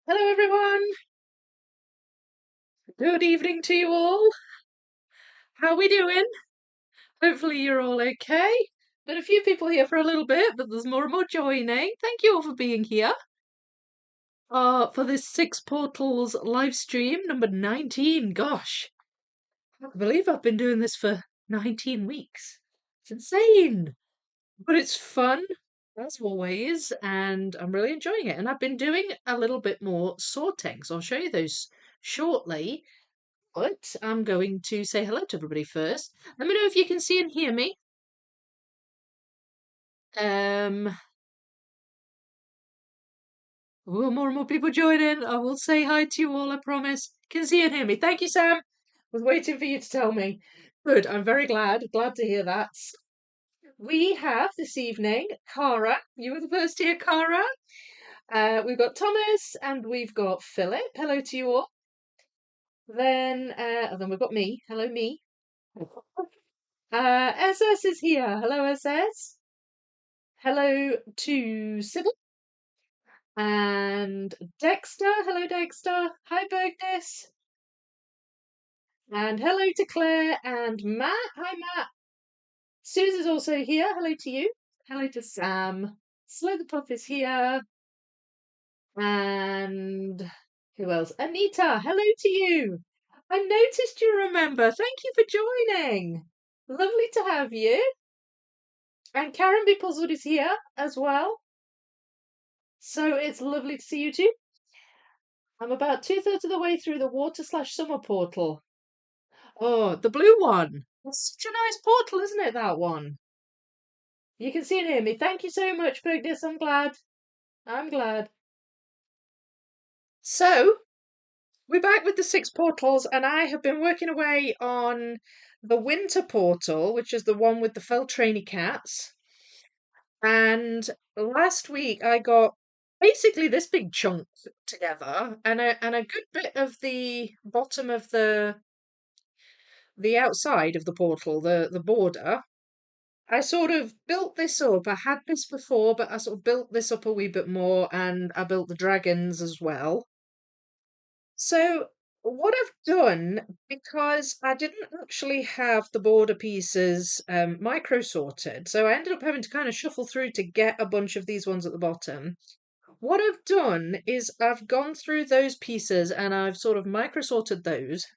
Hello, everyone. Good evening to you all. How we doing? Hopefully you're all okay. Been a few people here for a little bit, but there's more and more joining. Thank you all for being here. For this Six Portals live stream number 19. Gosh, I can't believe I've been doing this for 19 weeks. It's insane, but it's fun as always, and I'm really enjoying it. And I've been doing a little bit more sorting, so I'll show you those shortly. But I'm going to say hello to everybody first. Let me know if you can see and hear me. Um, more and more people join in. I will say hi to you all, I promise. Can see and hear me. Thank you, Sam. Was waiting for you to tell me. Good, I'm very glad. Glad to hear that. We have this evening Cara. You were the first here, Cara. We've got Thomas and we've got Philip. Hello to you all. Then we've got me. Hello, me. SS is here. Hello, SS. Hello to Sybil and Dexter. Hello, Dexter. Hi, Bergdis. And hello to Claire and Matt. Hi, Matt. Suze is also here. Hello to you. Hello to Sam. Slow the Puff is here. And who else? Anita. Hello to you. I noticed you remember. Thank you for joining. Lovely to have you. And Karen Be Puzzled is here as well. So it's lovely to see you too. I'm about two-thirds of the way through the water/summer portal. Oh, the blue one. That's such a nice portal, isn't it, that one? You can see and hear me. Thank you so much, Bugdis. I'm glad. I'm glad. So, we're back with the six portals, and I have been working away on the winter portal, which is the one with the Feltrani cats. And last week I got basically this big chunk together and a good bit of the bottom of the outside of the portal, the border. I sort of built this up. I had this before, but I sort of built this up a wee bit more, and I built the dragons as well. So what I've done, because I didn't actually have the border pieces micro sorted, so I ended up having to kind of shuffle through to get a bunch of these ones at the bottom. What I've done is I've gone through those pieces and I've sort of micro sorted those.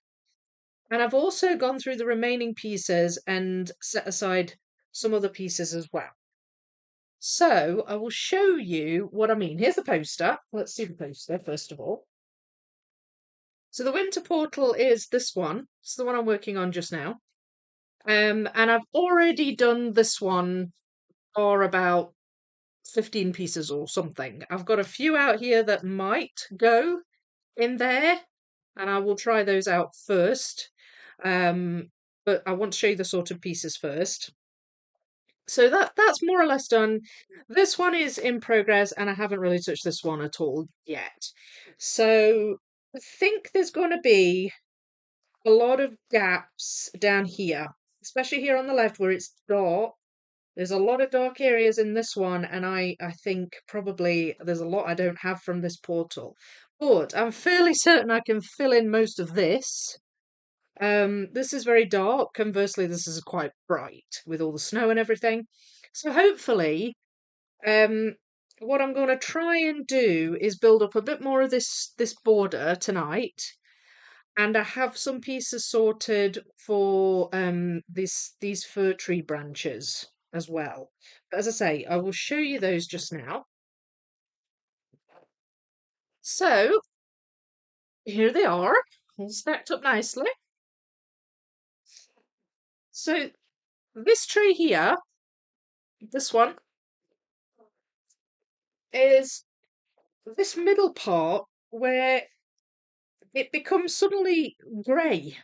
And I've also gone through the remaining pieces and set aside some other pieces as well. So I will show you what I mean. Here's the poster. Let's see the poster first of all. So the winter portal is this one. It's the one I'm working on just now. And I've already done this one for about 15 pieces or something. I've got a few out here that might go in there, and I will try those out first. But I want to show you the sorted pieces first. So that's more or less done. This one is in progress, and I haven't really touched this one at all yet. So I think there's going to be a lot of gaps down here, especially here on the left where it's dark. There's a lot of dark areas in this one, and I think probably there's a lot I don't have from this portal. But I'm fairly certain I can fill in most of this. This is very dark. Conversely, this is quite bright with all the snow and everything. So hopefully, what I'm going to try and do is build up a bit more of this border tonight, and I have some pieces sorted for these fir tree branches as well. But as I say, I will show you those just now. So here they are, all stacked up nicely. So this tree here, this one, is this middle part where it becomes suddenly grey.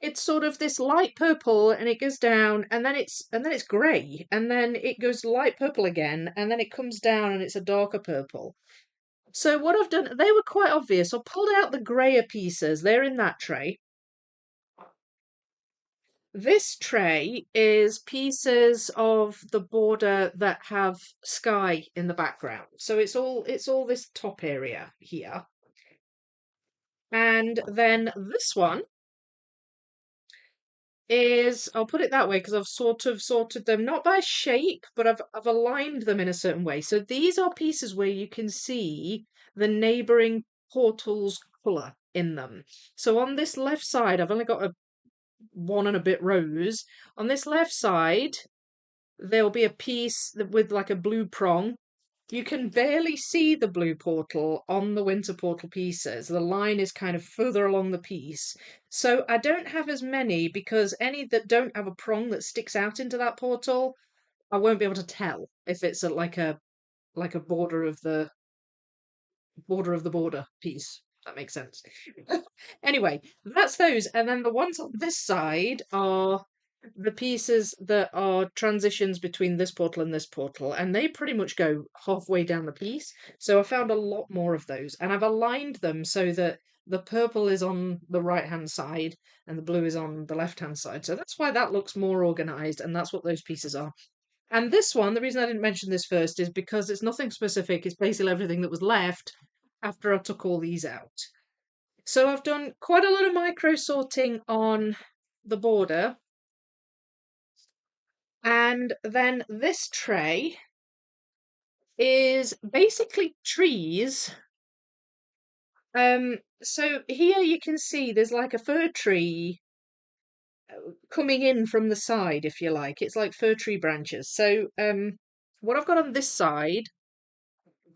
It's sort of this light purple and it goes down and then it's grey and then it goes light purple again and then it comes down and it's a darker purple. So what I've done, they were quite obvious. I pulled out the greyer pieces. They're in that tray. This tray is pieces of the border that have sky in the background. So it's all this top area here. And then this one is, I'll put it that way because I've sort of sorted them not by shape, but I've aligned them in a certain way. So these are pieces where you can see the neighboring portals colour in them. So on this left side, I've only got a one and a bit rows. On this left side, there'll be a piece with like a blue prong. You can barely see the blue portal on the winter portal pieces. The line is kind of further along the piece. So I don't have as many because any that don't have a prong that sticks out into that portal, I won't be able to tell if it's like a border of the border piece. That makes sense. Anyway, that's those. And then the ones on this side are the pieces that are transitions between this portal and this portal, and they pretty much go halfway down the piece. So I found a lot more of those, and I've aligned them so that the purple is on the right hand side and the blue is on the left hand side. So that's why that looks more organized, and that's what those pieces are. And this one, the reason I didn't mention this first is because it's nothing specific, it's basically everything that was left after I took all these out. So I've done quite a lot of micro sorting on the border. And then this tray is basically trees. So here you can see there's like a fir tree coming in from the side, if you like. It's like fir tree branches. So what I've got on this side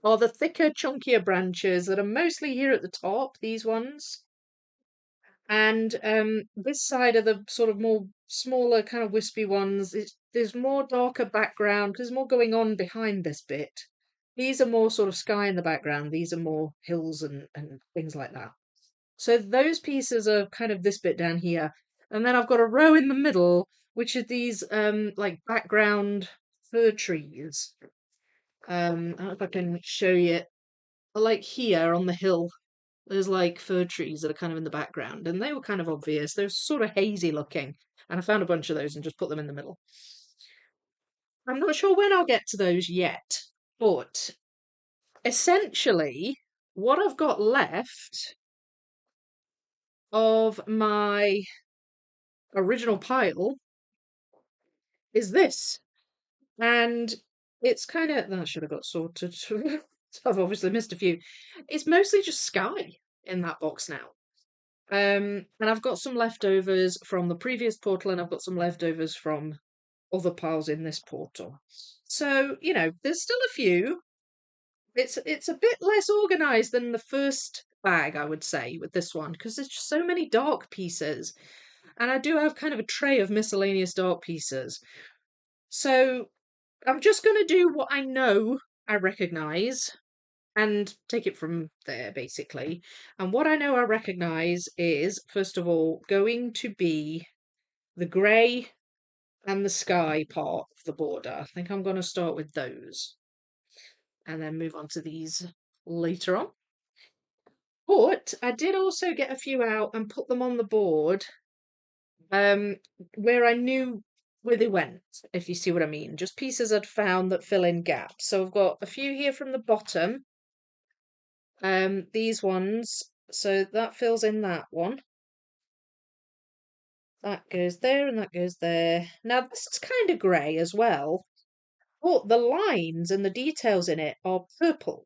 are the thicker, chunkier branches that are mostly here at the top, these ones. And this side are the sort of more smaller, kind of wispy ones. There's more darker background. There's more going on behind this bit. These are more sort of sky in the background. These are more hills and things like that. So those pieces are kind of this bit down here. And then I've got a row in the middle, which are these like background fir trees. I don't know if I can show you. Like here on the hill, there's like fir trees that are kind of in the background, and they were kind of obvious. They're sort of hazy looking, and I found a bunch of those and just put them in the middle. I'm not sure when I'll get to those yet, but essentially, what I've got left of my original pile is this, and it's kind of that should have got sorted. I've obviously missed a few. It's mostly just sky in that box now. And I've got some leftovers from the previous portal, and I've got some leftovers from other piles in this portal. So, there's still a few. It's a bit less organized than the first bag, I would say, with this one, because there's just so many dark pieces. And I do have kind of a tray of miscellaneous dark pieces. So I'm just going to do what I know I recognize and take it from there, basically. And what I know I recognise is, first of all, going to be the grey and the sky part of the border. I think I'm going to start with those and then move on to these later on. But I did also get a few out and put them on the board um, where I knew where they went, if you see what I mean. Just pieces I'd found that fill in gaps. So I've got a few here from the bottom. These ones, so that fills in that one. That goes there and that goes there. Now this is kind of grey as well, but the lines and the details in it are purple.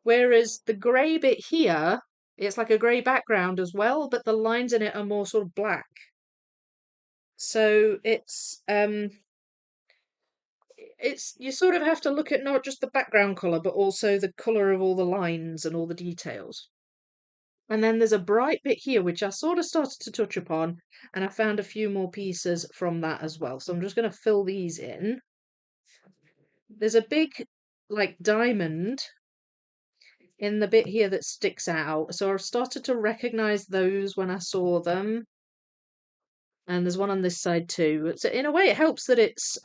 Whereas the grey bit here, it's like a grey background as well, but the lines in it are more sort of black. So it's you sort of have to look at not just the background colour, but also the colour of all the lines and all the details. And then there's a bright bit here, which I sort of started to touch upon, and I found a few more pieces from that as well. So I'm just going to fill these in. There's a big, like, diamond in the bit here that sticks out. So I've started to recognize those when I saw them. And there's one on this side too. So in a way, it helps that it's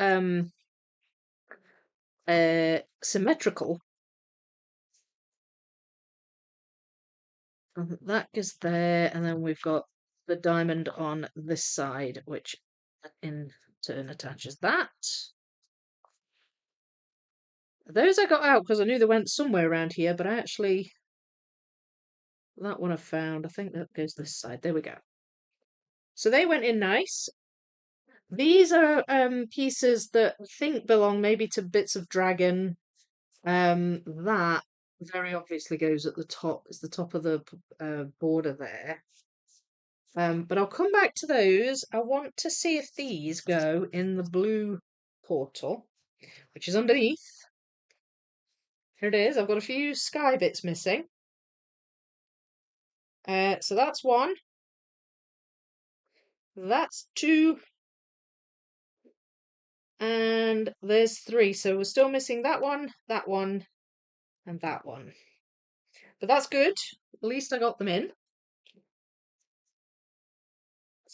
symmetrical. That goes there, and then we've got the diamond on this side, which in turn attaches that. Those I got out because I knew they went somewhere around here, but I actually, that one I found, I think that goes this side. There we go. So they went in nice. These are pieces that I think belong maybe to bits of dragon. That very obviously goes at the top. It's the top of the border there. But I'll come back to those. I want to see if these go in the blue portal, which is underneath. Here it is. I've got a few sky bits missing. So that's one. That's two. And there's three. So we're still missing that one, and that one. But that's good. At least I got them in.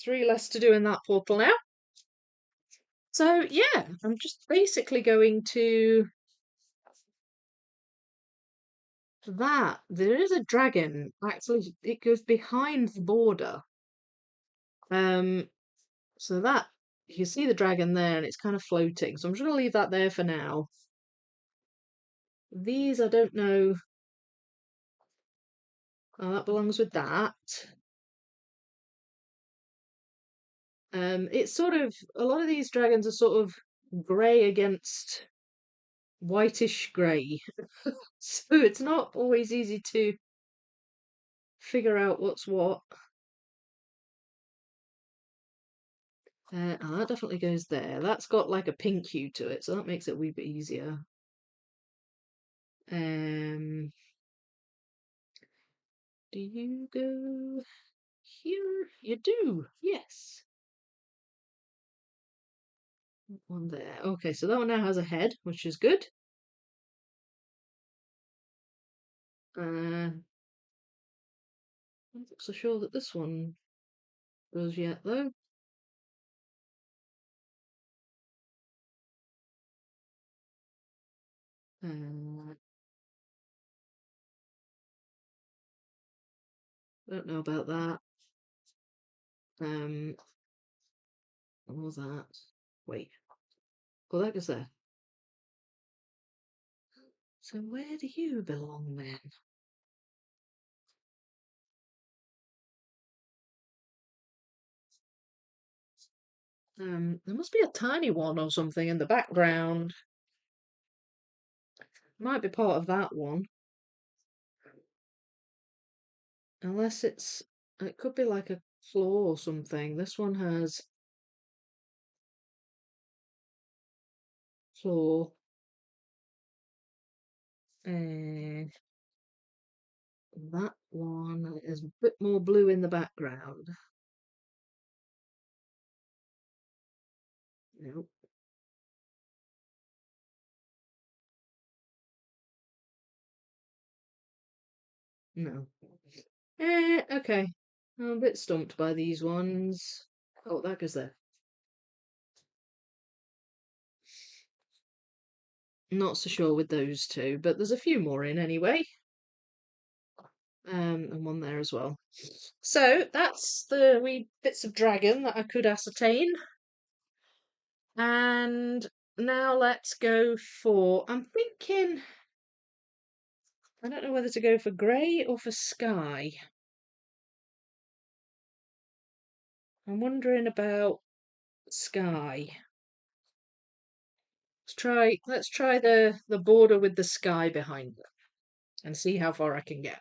Three less to do in that portal now. So yeah, I'm just basically going to that. There is a dragon. Actually, it goes behind the border. So that you can see the dragon there, and it's kind of floating. So I'm just going to leave that there for now. These I don't know. Oh, that belongs with that. It's sort of a lot of these dragons are sort of grey against whitish grey, so it's not always easy to figure out what's what. Oh, that definitely goes there. That's got like a pink hue to it, so that makes it a wee bit easier. Do you go here? You do, yes. One there. Okay, so that one now has a head, which is good. I'm not so sure that this one goes yet, though. Don't know about that. What was that? Wait. Oh, that goes there. So where do you belong then? There must be a tiny one or something in the background. Might be part of that one. Unless it could be like a floor or something. This one has floor. And that one is a bit more blue in the background. Nope. No. Okay. I'm a bit stumped by these ones. Oh, that goes there. Not so sure with those two, but there's a few more in anyway. And one there as well. So that's the wee bits of dragon that I could ascertain. And now let's go for, I'm thinking, I don't know whether to go for grey or for sky. I'm wondering about sky. Let's try the border with the sky behind it and see how far I can get.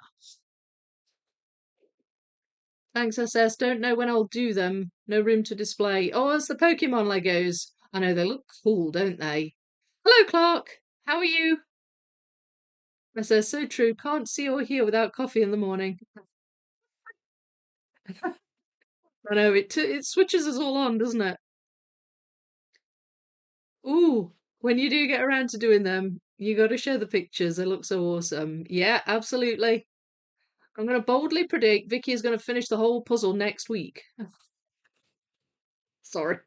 Thanks, SS. Don't know when I'll do them. No room to display. Oh, it's the Pokemon Legos. I know they look cool, don't they? Hello, Clark. How are you? SS, so true. Can't see or hear without coffee in the morning. I know it switches us all on, doesn't it? Ooh, when you do get around to doing them, you got to show the pictures. They look so awesome. Yeah, absolutely. I'm going to boldly predict Vicky is going to finish the whole puzzle next week. Sorry.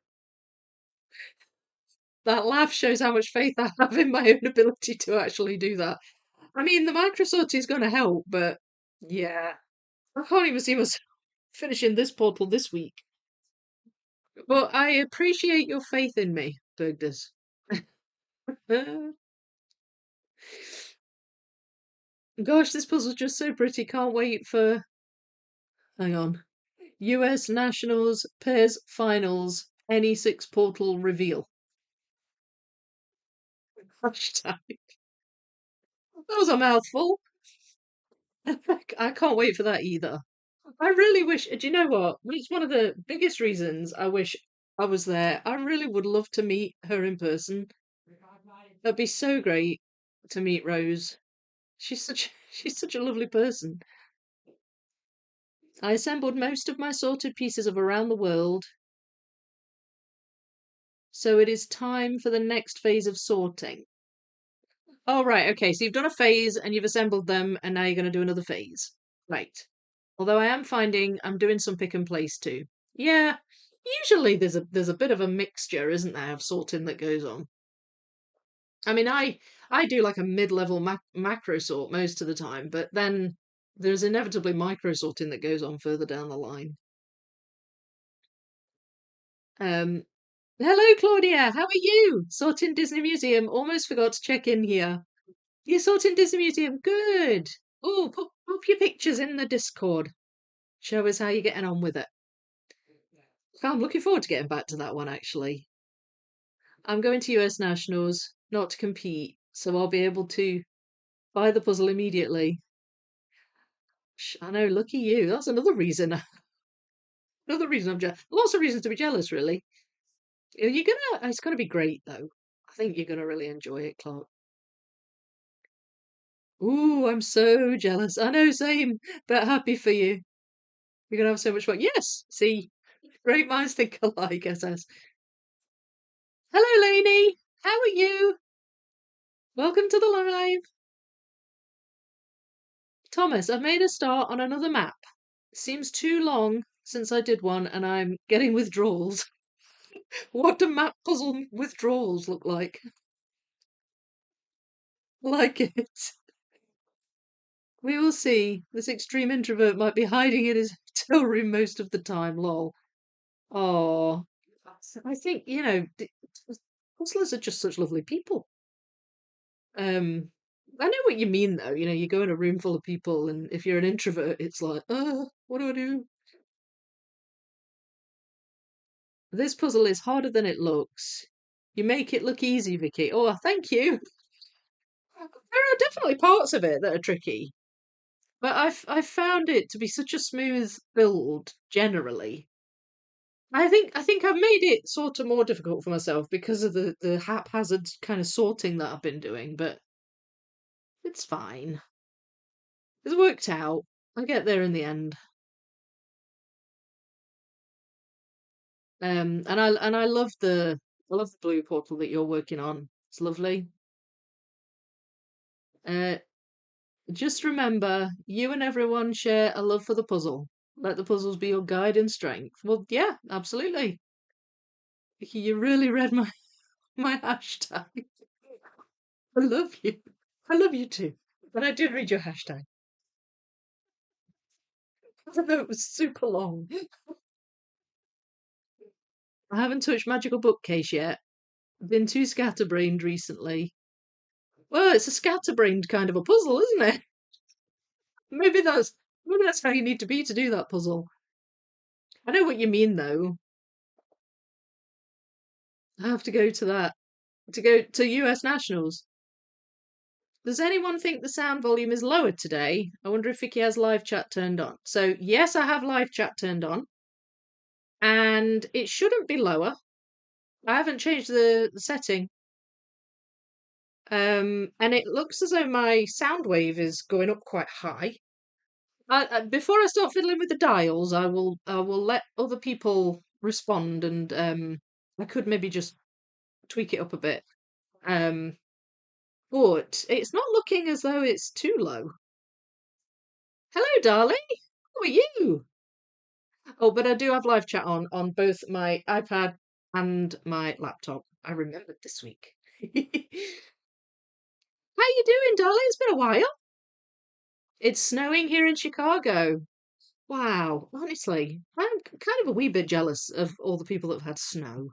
That laugh shows how much faith I have in my own ability to actually do that. I mean, the Microsoft is going to help, but yeah. I can't even see myself. finishing this portal this week. But I appreciate your faith in me, Bergdus. Gosh, this puzzle's just so pretty. Can't wait for. Hang on. US Nationals Pairs Finals any six portal reveal. Hashtag. That was a mouthful. I can't wait for that either. I really wish. Do you know what? It's one of the biggest reasons I wish I was there. I really would love to meet her in person. That'd be so great to meet Rose. She's such a lovely person. I assembled most of my sorted pieces of around the world, so it is time for the next phase of sorting. Oh, right, okay, so you've done a phase and you've assembled them, and now you're going to do another phase. Right. Although I am finding I'm doing some pick and place too. Yeah, usually there's a bit of a mixture, isn't there, of sorting that goes on. I mean, I do like a mid-level macro sort most of the time, but then there's inevitably micro sorting that goes on further down the line. Um, Hello, Claudia. How are you? Sorting Disney Museum. Almost forgot to check in here. You're sorting Disney Museum. Good. Oh, pop your pictures in the Discord. Show us how you're getting on with it. I'm looking forward to getting back to that one, actually. I'm going to US Nationals, not to compete, so I'll be able to buy the puzzle immediately. I know, lucky you. That's another reason. Another reason I'm jealous. Lots of reasons to be jealous, really. You're gonna. It's gonna be great, though. I think you're gonna really enjoy it, Clark. Ooh, I'm so jealous. I know, same, but happy for you. You're gonna have so much fun. Yes, see, great minds think alike, SS. Hello, Lainey. How are you? Welcome to the live. Thomas, I've made a start on another map. Seems too long since I did one, and I'm getting withdrawals. What do map puzzle withdrawals look like? Like it. We will see. This extreme introvert might be hiding in his hotel room most of the time, lol. Oh, I think, puzzlers are just such lovely people. I know what you mean though. You go in a room full of people, and if you're an introvert, it's like, what do I do? This puzzle is harder than it looks. You make it look easy, Vicky. Oh, thank you. There are definitely parts of it that are tricky, but I've found it to be such a smooth build generally. I think I've made it sort of more difficult for myself because of the haphazard kind of sorting that I've been doing, but it's fine. It's worked out. I get there in the end. And I love the blue portal that you're working on. It's lovely. Uh, just remember, you and everyone share a love for the puzzle. Let the puzzles be your guide and strength. Well, yeah, absolutely. You really read my hashtag. I love you. I love you too. But I did read your hashtag. Even though it was super long. I haven't touched Magical Bookcase yet. I've been too scatterbrained recently. Well, it's a scatterbrained kind of a puzzle, isn't it? Maybe that's how you need to be to do that puzzle. I know what you mean though. I have to go to that. To go to US Nationals. Does anyone think the sound volume is lower today? I wonder if Vicky has live chat turned on. So, yes, I have live chat turned on. And it shouldn't be lower. I haven't changed the setting. And it looks as though my sound wave is going up quite high. Before I start fiddling with the dials, I will let other people respond, and I could maybe just tweak it up a bit. Um, but it's not looking as though it's too low. Hello, darling. How are you? Oh, but I do have live chat on both my iPad and my laptop. I remembered this week. How you doing, darling? It's been a while. It's snowing here in Chicago. Wow, honestly, I'm kind of a wee bit jealous of all the people that have had snow.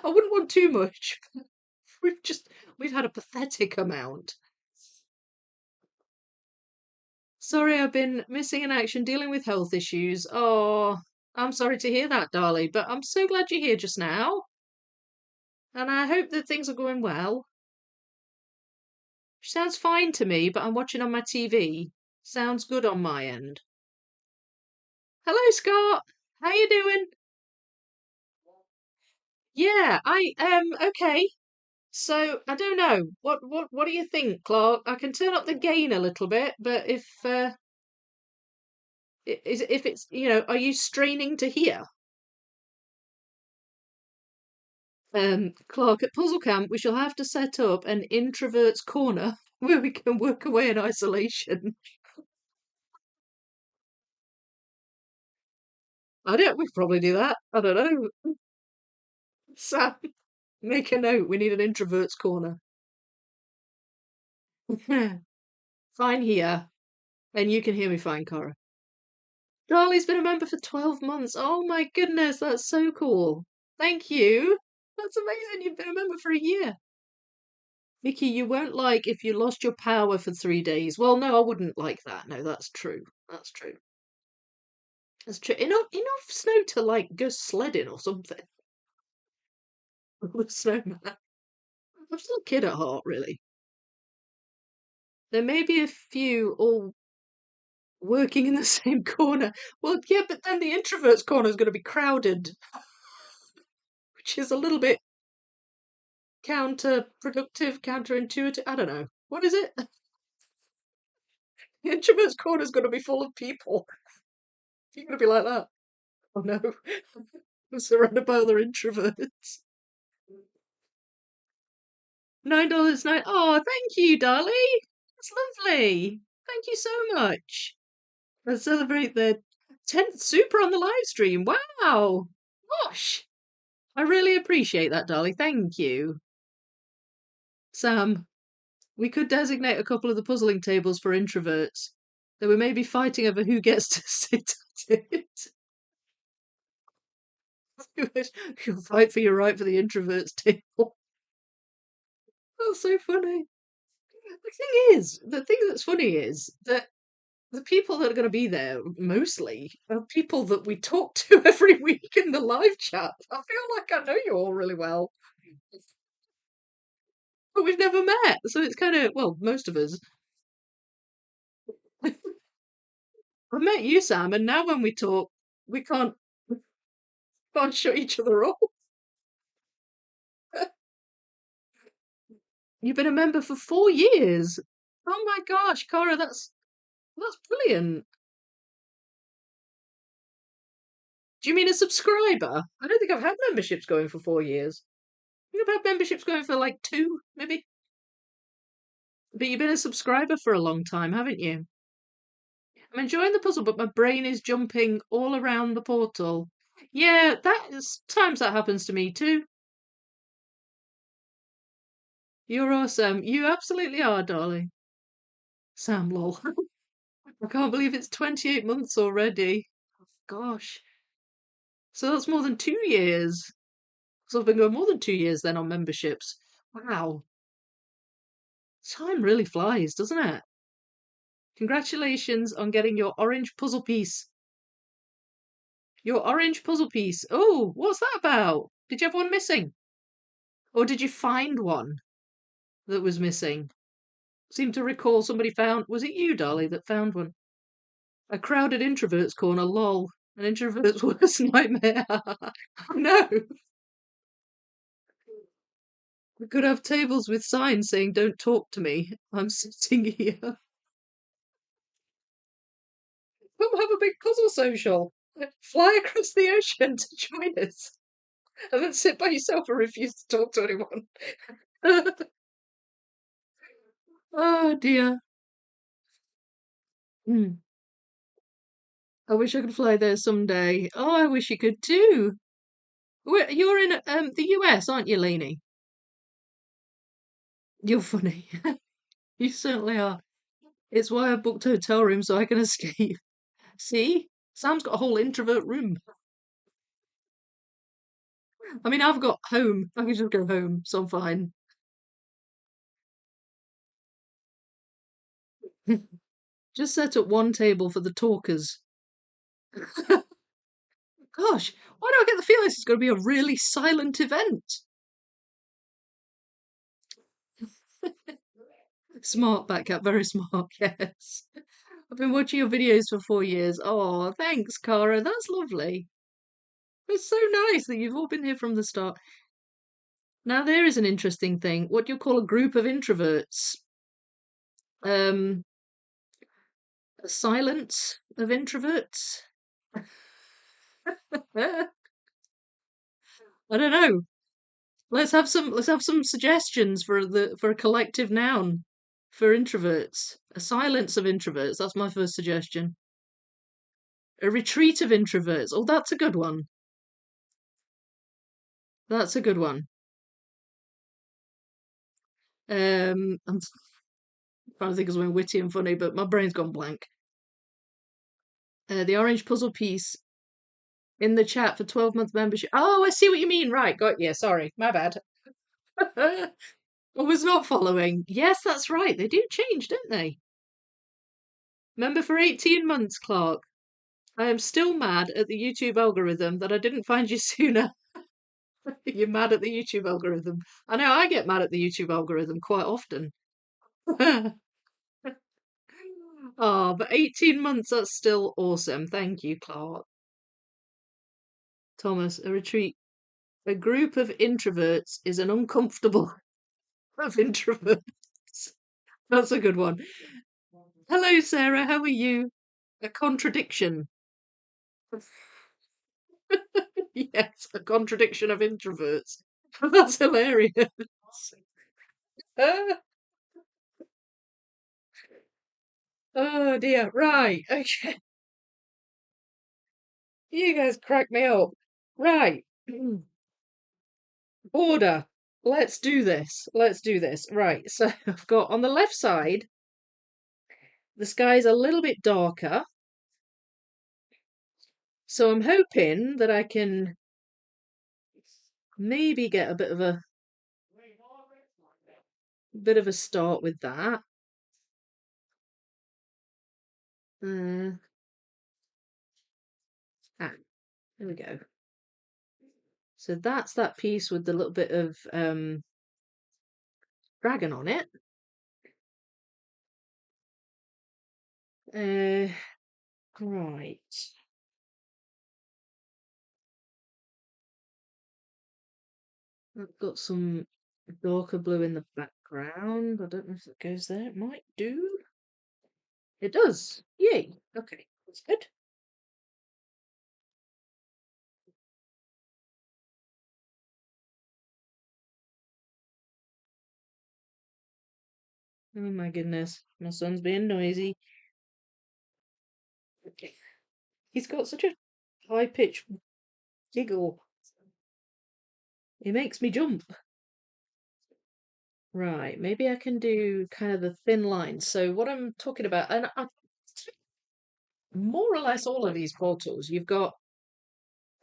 I wouldn't want too much. We've just we've had a pathetic amount. Sorry, I've been missing in action dealing with health issues. Oh, I'm sorry to hear that, darling, but I'm so glad you're here just now. And I hope that things are going well. Sounds fine to me, but I'm watching on my TV. Sounds good on my end. Hello, Scott. How you doing? Yeah, okay. So I don't know. What do you think, Clark? I can turn up the gain a little bit, but if it's, are you straining to hear? Clark, at Puzzle Camp, we shall have to set up an introvert's corner where we can work away in isolation. I don't. We could probably do that. I don't know. Sam, make a note. We need an introvert's corner. Fine here, and you can hear me fine, Cora. Charlie's been a member for 12 months. Oh my goodness, that's so cool. Thank you. That's amazing. You've been a member for a year. Vicky, you won't like if you lost your power for 3 days. Well, no, I wouldn't like that. No, that's true. That's true. That's true. Enough snow to like go sledding or something. With snowman. I'm still a kid at heart, really. There may be a few all working in the same corner. Well, yeah, but then the introvert's corner is going to be crowded, which is a little bit counterproductive, counterintuitive. I don't know. What is it? The introvert's corner is going to be full of people. You're going to be like that. Oh no. I'm surrounded by other introverts. $9 nine. Oh, thank you, darling. That's lovely. Thank you so much. Let's celebrate the 10th super on the live stream. Wow. Gosh. I really appreciate that, darling. Thank you. Sam, we could designate a couple of the puzzling tables for introverts. Though we may be fighting over who gets to sit at it. You'll fight for your right for the introverts table. That's so funny. The thing that's funny is that the people that are going to be there mostly are people that we talk to every week in the live chat. I feel like I know you all really well, but we've never met. So it's kind of, well, most of us. I've met you, Sam, and now when we talk, we can't shut each other up. You've been a member for 4 years. Oh my gosh, Cara, that's brilliant. Do you mean a subscriber? I don't think I've had memberships going for 4 years. I think I've had memberships going for like two, maybe. But you've been a subscriber for a long time, haven't you? I'm enjoying the puzzle, but my brain is jumping all around the portal. Yeah, times that happens to me too. You're awesome. You absolutely are, darling. Sam, lol. I can't believe it's 28 months already. Gosh. So that's more than 2 years. So I've been going more than 2 years then on memberships. Wow. Time really flies, doesn't it? Congratulations on getting your orange puzzle piece. Your orange puzzle piece. Oh, what's that about? Did you have one missing? Or did you find one that was missing? Seem to recall somebody found. Was it you, Dolly, that found one? A crowded introvert's corner, lol. An introvert's worst nightmare. No, we could have tables with signs saying, "Don't talk to me. I'm sitting here." Come have a big puzzle social. Fly across the ocean to join us. And then sit by yourself and refuse to talk to anyone. Oh dear. Hmm. I wish I could fly there someday. Oh, I wish you could too. You're in the US, aren't you, Lainey? You're funny. You certainly are. It's why I booked a hotel room so I can escape. See? Sam's got a whole introvert room. I mean, I've got home. I can just go home, so I'm fine. Just set up one table for the talkers. Gosh, why do I get the feeling this is going to be a really silent event? Smart, Batcat, very smart, yes. I've been watching your videos for 4 years. Oh, thanks, Cara. That's lovely. It's so nice that you've all been here from the start. Now, there is an interesting thing. What do you call a group of introverts? Um, a silence of introverts? I don't know. Let's have some suggestions for a collective noun for introverts. A silence of introverts. That's my first suggestion. A retreat of introverts. Oh, that's a good one. That's a good one. I'm trying to think of something witty and funny, but my brain's gone blank. The orange puzzle piece in the chat for 12-month membership. Oh, I see what you mean. Right, got you. Sorry, my bad. I was not following. Yes, that's right. They do change, don't they? Member for 18 months, Clark. I am still mad at the YouTube algorithm that I didn't find you sooner. You're mad at the YouTube algorithm. I know I get mad at the YouTube algorithm quite often. Oh, but 18 months, that's still awesome. Thank you, Clark. Thomas, a retreat. A group of introverts is an uncomfortable of introverts. That's a good one. Hello, Sarah. How are you? A contradiction. Yes, a contradiction of introverts. That's hilarious. Oh dear. Right. Okay. You guys crack me up. Right. Order. Let's do this. Let's do this. Right. So I've got on the left side, the sky's a little bit darker. So I'm hoping that I can maybe get a bit of a start with that. Uh, there we go. So that's that piece with the little bit of dragon on it. Right. I've got some darker blue in the background. I don't know if it goes there. It might do. It does. Yay. Okay, that's good. Oh my goodness. My son's being noisy. Okay. He's got such a high pitched giggle. It makes me jump. Right, maybe I can do kind of the thin lines. So what I'm talking about, and more or less all of these portals, you've got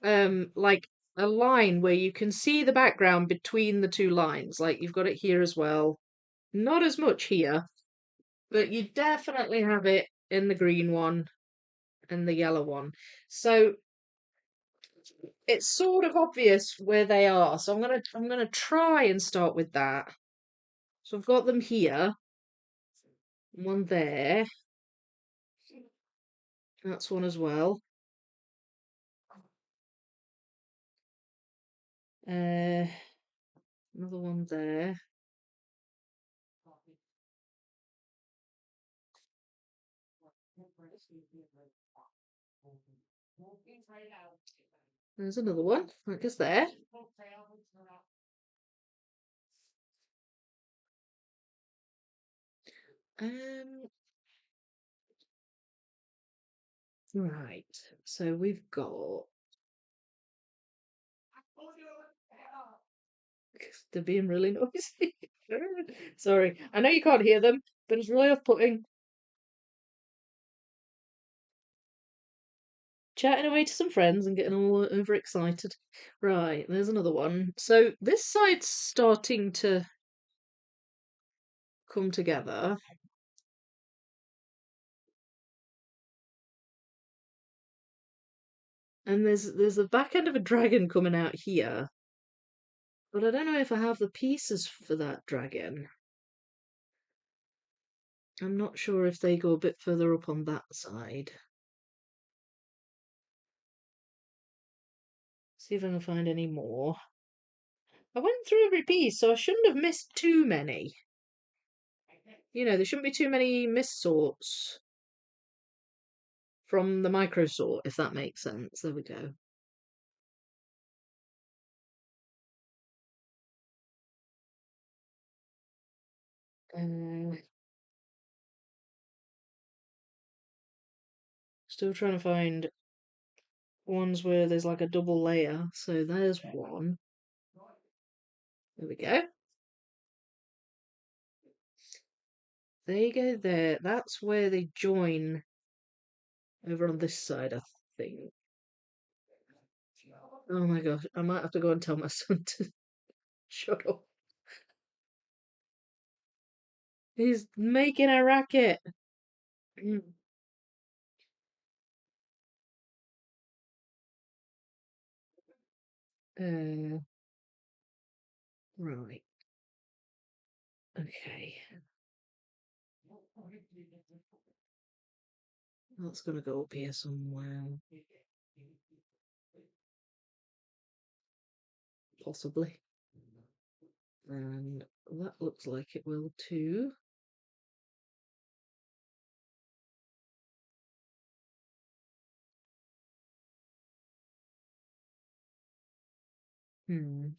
like a line where you can see the background between the two lines. Like you've got it here as well. Not as much here, but you definitely have it in the green one and the yellow one. So it's sort of obvious where they are. So I'm gonna try and start with that. So I've got them here, one there. That's one as well. Uh, Another one there. There's another one. I guess there. Um, right. So we've got. They're being really noisy. Sorry. I know you can't hear them, but it's really off-putting. chatting away to some friends and getting all overexcited. Right, there's another one. So this side's starting to come together. And there's the back end of a dragon coming out here. But I don't know if I have the pieces for that dragon. I'm not sure if they go a bit further up on that side. See if I can find any more. I went through every piece, so I shouldn't have missed too many. You know, there shouldn't be too many missorts from the micro sort, if that makes sense. There we go. Still trying to find ones where there's like a double layer. So there's one. There we go. They go there. That's where they join over on this side, I think. Oh my gosh, I might have to go and tell my son to shut up. He's making a racket. Mm. Uh, right. Okay. That's gonna go up here somewhere. Possibly. And that looks like it will too. Hmm.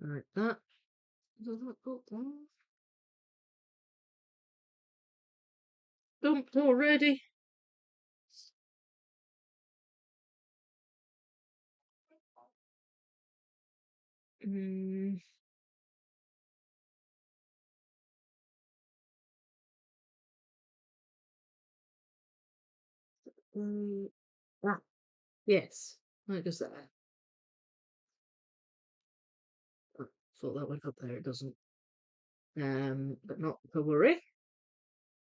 Right, that does that go there? Dumped already. Hmm. Ah, yes. That goes there. Oh, thought that went up there. It doesn't. But not to worry.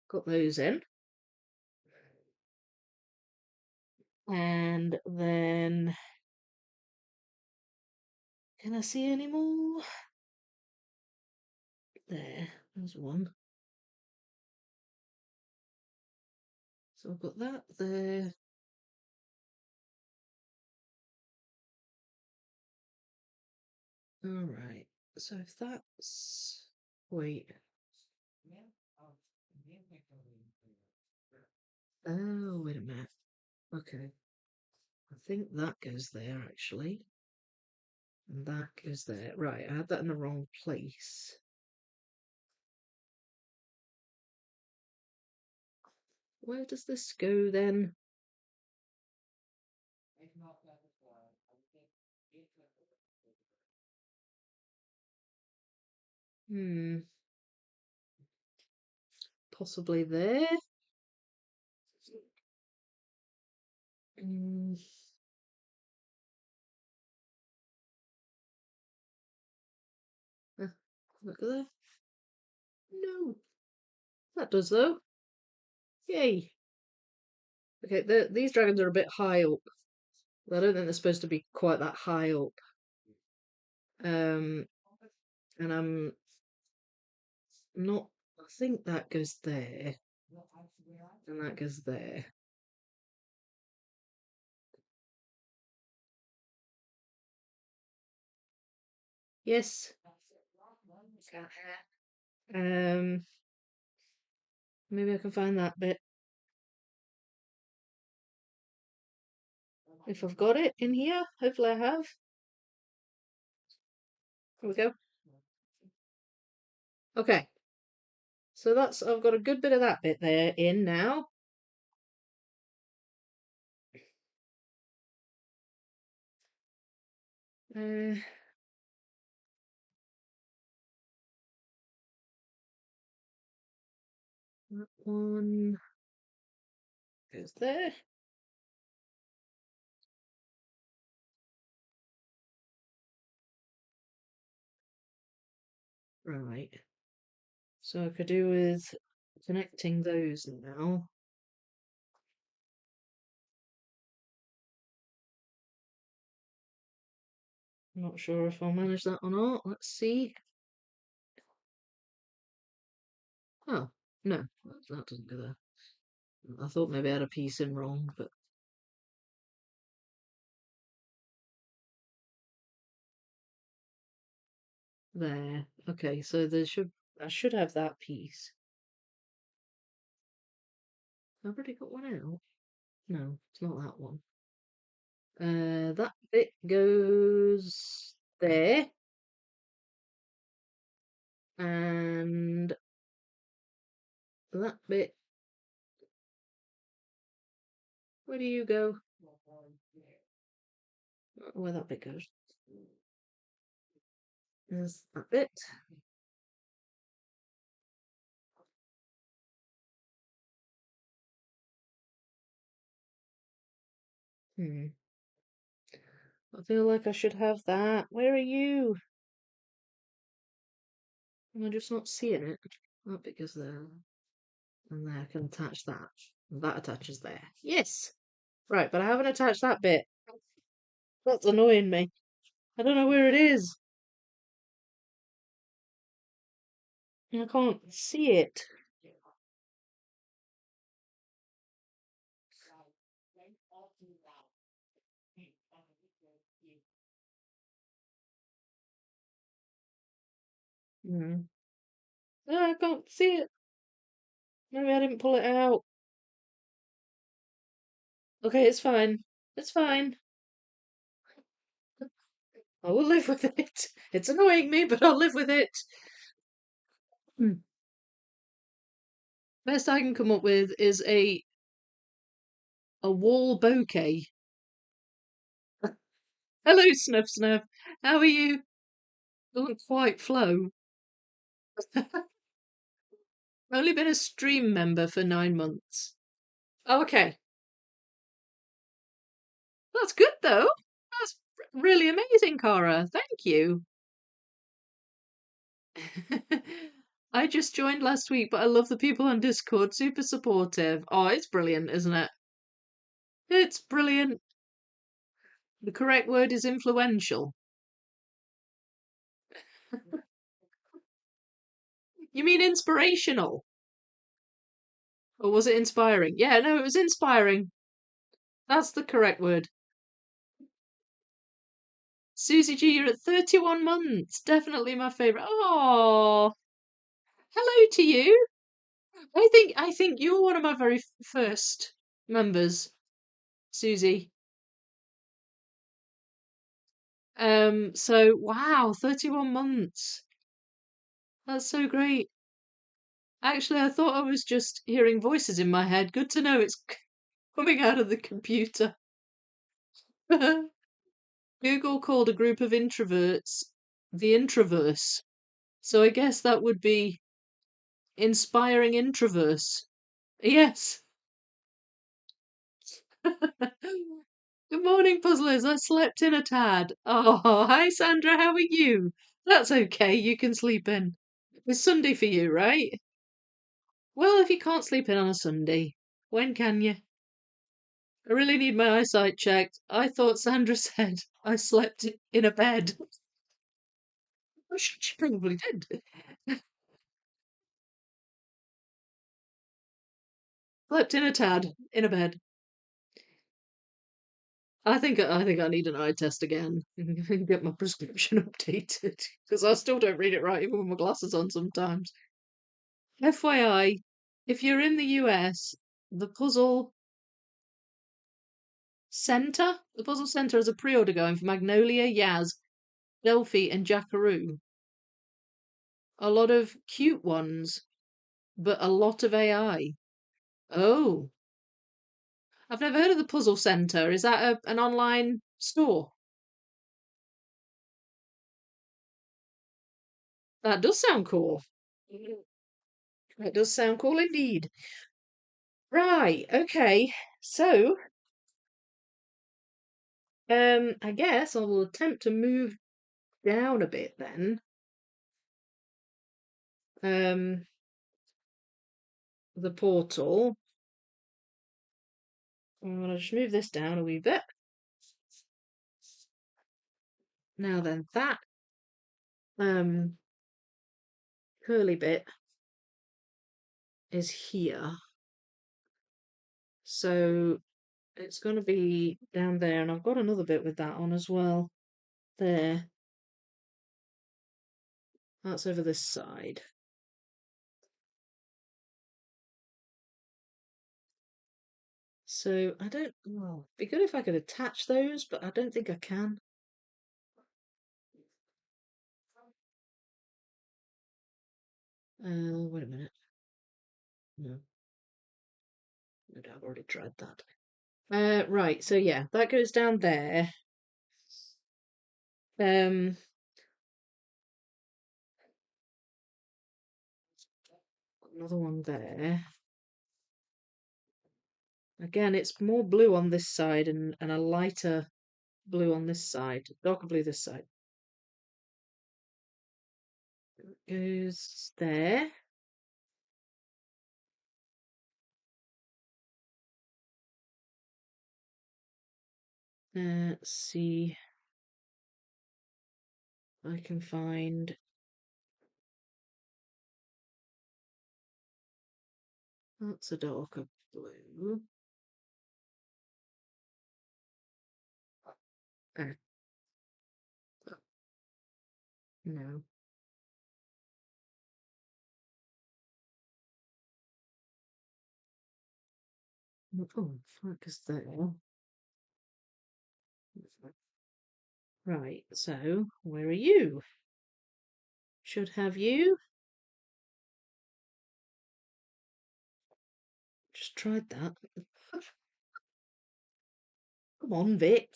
Got those in. And then, can I see any more? There's one. So I've got that there. All right. So if that's, wait. Oh, wait a minute. Okay. I think that goes there actually. And that goes there. Right, I had that in the wrong place. Where does this go then? Hmm, possibly there. Mm, look at there. No, that does though. Yay. Okay, these dragons are a bit high up. I don't think they're supposed to be quite that high up. Um, and I'm not. I think that goes there, and that goes there. Yes. Um, maybe I can find that bit if I've got it in here. Hopefully I have. Here we go. Okay. So that's I've got a good bit of that bit there in now. Uh, that one goes there. Right. So I could do with connecting those now. I'm not sure if I'll manage that or not. Let's see. Oh, no, that doesn't go there. I thought maybe I had a piece in wrong, but there. Okay, so I should have that piece. I've already got one out. No, it's not that one. That bit goes there, and that bit. Where do you go? Where that bit goes. There's that bit. Hmm. I feel like I should have that. Where are you? Am I just not seeing it? That bit goes there. And there I can attach that. And that attaches there. Yes! Right, but I haven't attached that bit. That's annoying me. I don't know where it is. I can't see it. Hmm. No, I can't see it. Maybe I didn't pull it out. Okay, it's fine. It's fine. I will live with it. It's annoying me, but I'll live with it. Hmm. Best I can come up with is a wall bouquet. Hello, Snuff Snuff. How are you? Doesn't quite flow. I've only been a stream member for 9 months. Okay, that's good though. That's really amazing, Cara. Thank you. I just joined last week, but I love the people on Discord. Super supportive. Oh, it's brilliant, isn't it? It's brilliant. The correct word is influential. You mean inspirational? Or was it inspiring? Yeah, no, it was inspiring. That's the correct word. Susie G, you're at 31 months. Definitely my favourite. Oh, hello to you. I think you're one of my very first members, Susie. So wow, 31 months. That's so great. Actually, I thought I was just hearing voices in my head. Good to know it's coming out of the computer. Google called a group of introverts the introverse. So I guess that would be inspiring introverse. Yes. Good morning, puzzlers. I slept in a tad. Oh, hi, Sandra. How are you? That's okay. You can sleep in. It's Sunday for you, right? Well, if you can't sleep in on a Sunday, when can you? I really need my eyesight checked. I thought Sandra said I slept in a bed. She probably did. Slept in a tad, in a bed. I think I need an eye test again. Get my prescription updated because I still don't read it right even with my glasses on sometimes. FYI, if you're in the US, the Puzzle Center has a pre-order going for Magnolia, Yaz, Delphi, and Jackaroo. A lot of cute ones, but a lot of AI. Oh, I've never heard of the Puzzle Center. Is that an online store? That does sound cool. That does sound cool indeed. Right, okay. So, I guess I will attempt to move down a bit then. um, the portal. I'm going to just move this down a wee bit. Now then, that um, curly bit is here. So it's going to be down there, and I've got another bit with that on as well. There. That's over this side. So I don't. Well, it'd be good if I could attach those, but I don't think I can. Wait a minute. No, I've already tried that. Right. So yeah, that goes down there. Um, another one there. Again, it's more blue on this side and a lighter blue on this side, darker blue this side. Goes there. Let's see if I can find. That's a darker blue. Uh, no. Oh, fuck is there? Right, so where are you? Should have you. Just tried that. Come on, Vic.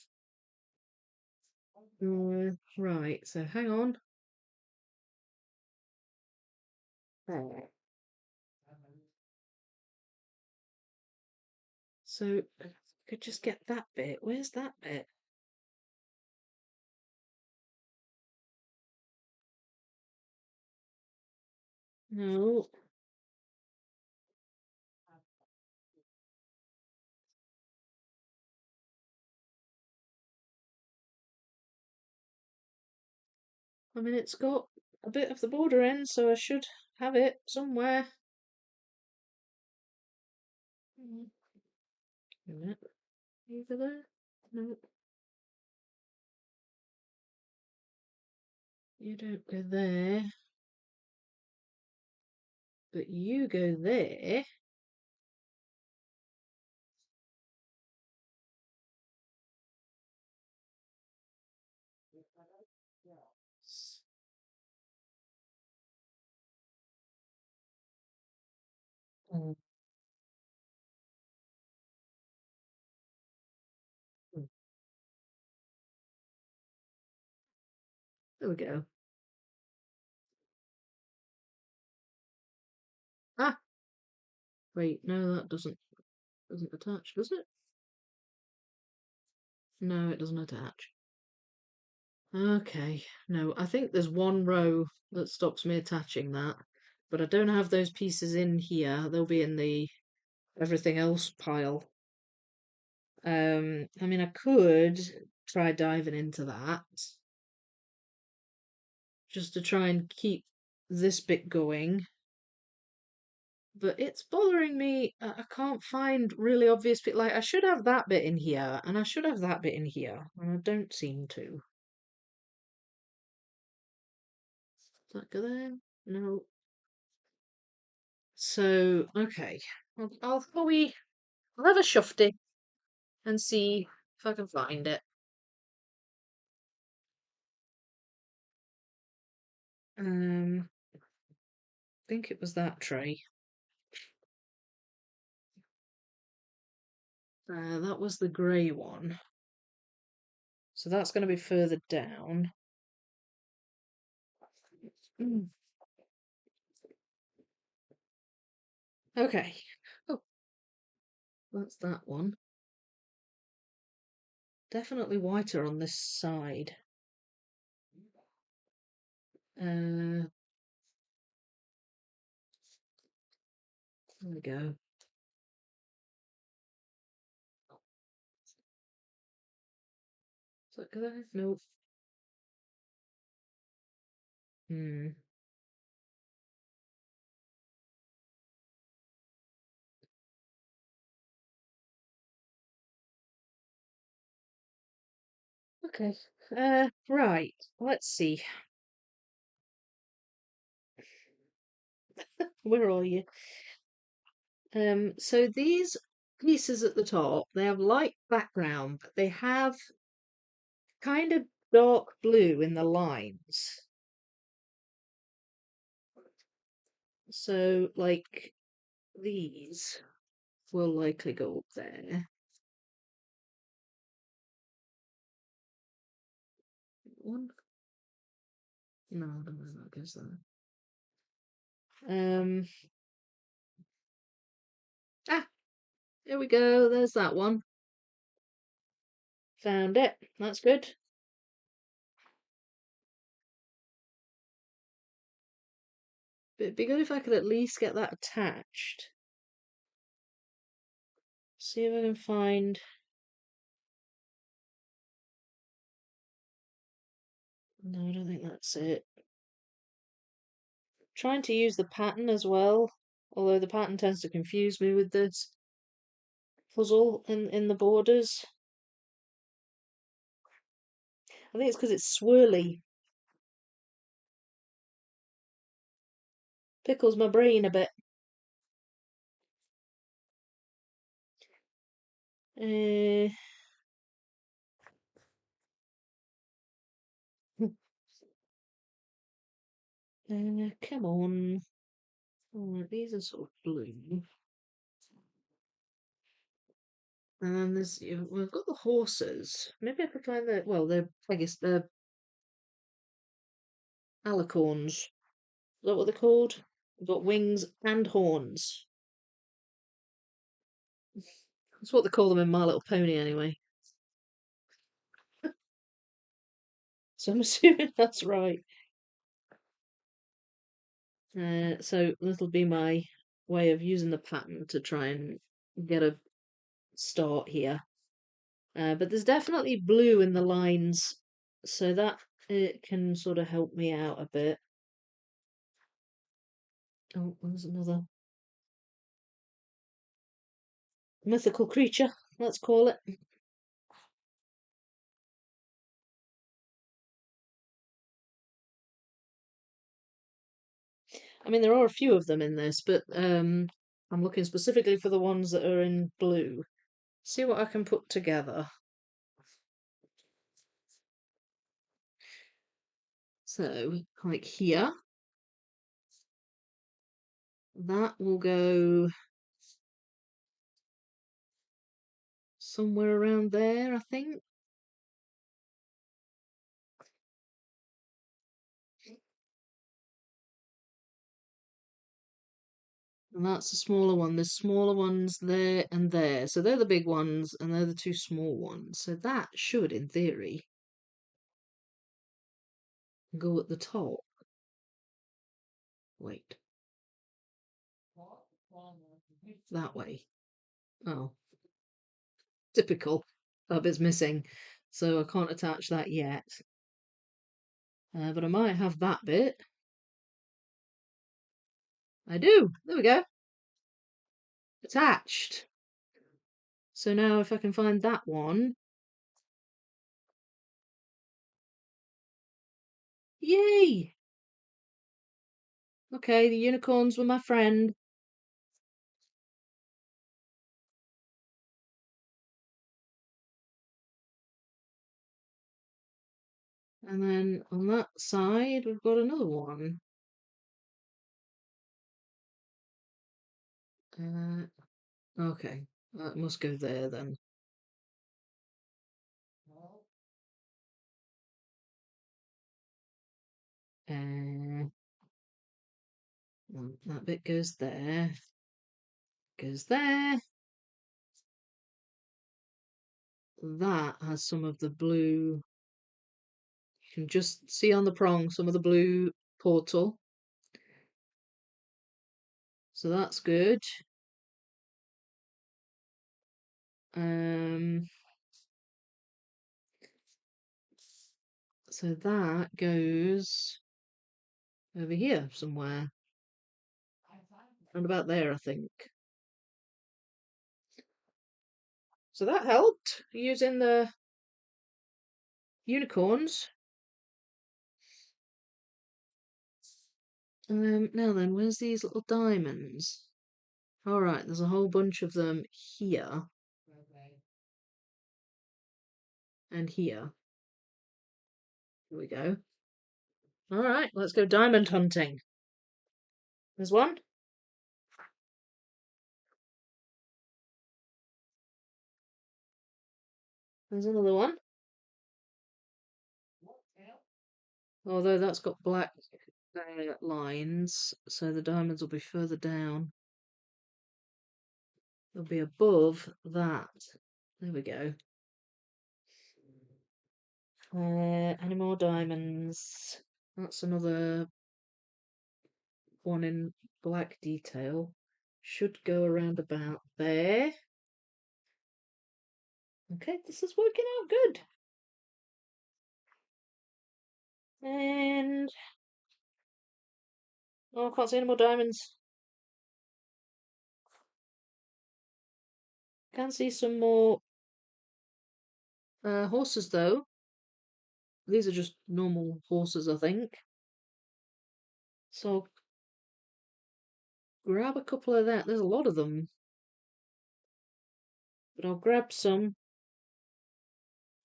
Right, so hang on. There. So I could just get that bit. Where's that bit? No. I mean, it's got a bit of the border in, so I should have it somewhere. Mm. Wait a minute. Over there? No, you don't go there. But you go there. Mm. There we go. Ah, wait, no, that doesn't attach, does it? No, it doesn't attach. Okay, no, I think there's one row that stops me attaching that, but I don't have those pieces in here. They'll be in the everything else pile. I mean, I could try diving into that just to try and keep this bit going. But it's bothering me. I can't find really obvious bit. Like, I should have that bit in here, and I should have that bit in here, and I don't seem to. Does that go there? No. So, okay. I'll have a shufty and see if I can find it. I think it was that tray. That was the grey one. So that's going to be further down. Mm. Okay. Oh, that's that one. Definitely whiter on this side. Uh, There we go. Is that good? Nope. Hmm. Okay. Right. Let's see. Where are you? So these pieces at the top, they have light background, but they have kind of dark blue in the lines. So, like, these will likely go up there. One? No, I don't know, that goes there. Um, ah, here we go. There's that one. Found it. That's good. But it'd be good if I could at least get that attached. See if I can find. No, I don't think that's it. Trying to use the pattern as well, although the pattern tends to confuse me with this puzzle in the borders. I think it's because it's swirly. Pickles my brain a bit. Uh, come on. Oh, these are sort of blue. And then we've got the horses. Maybe I could find the, well, I guess they're alicorns. Is that what they're called? They've got wings and horns. That's what they call them in My Little Pony, anyway. So I'm assuming that's right. So this'll be my way of using the pattern to try and get a start here. But there's definitely blue in the lines, so that it can sort of help me out a bit. Oh, there's another mythical creature, let's call it. I mean, there are a few of them in this, but I'm looking specifically for the ones that are in blue. See what I can put together. So, like here, that will go somewhere around there, I think. And that's the smaller one. There's smaller ones there and there. So they're the big ones, and they're the two small ones. So that should, in theory, go at the top. Wait, that way. Oh, typical. That bit's missing. So I can't attach that yet. But I might have that bit. I do. There we go. Attached. So now if I can find that one. Yay! Okay, the unicorns were my friend. And then on that side, we've got another one. Uh, okay, that must go there then. Uh, that bit goes there, goes there. That has some of the blue. You can just see on the prong some of the blue portal. So that's good. Um, so that goes over here somewhere. Around about there, I think. So that helped using the unicorns. Now then, where's these little diamonds? All right, there's a whole bunch of them here and here. Here we go. All right, let's go diamond hunting. There's one. There's another one. Although that's got black lines, so the diamonds will be further down. They'll be above that. There we go. Any more diamonds? That's another one in black detail. Should go around about there. Okay, this is working out good. And oh, I can't see any more diamonds. Can see some more horses though. These are just normal horses, I think. So grab a couple of that. There's a lot of them. But I'll grab some.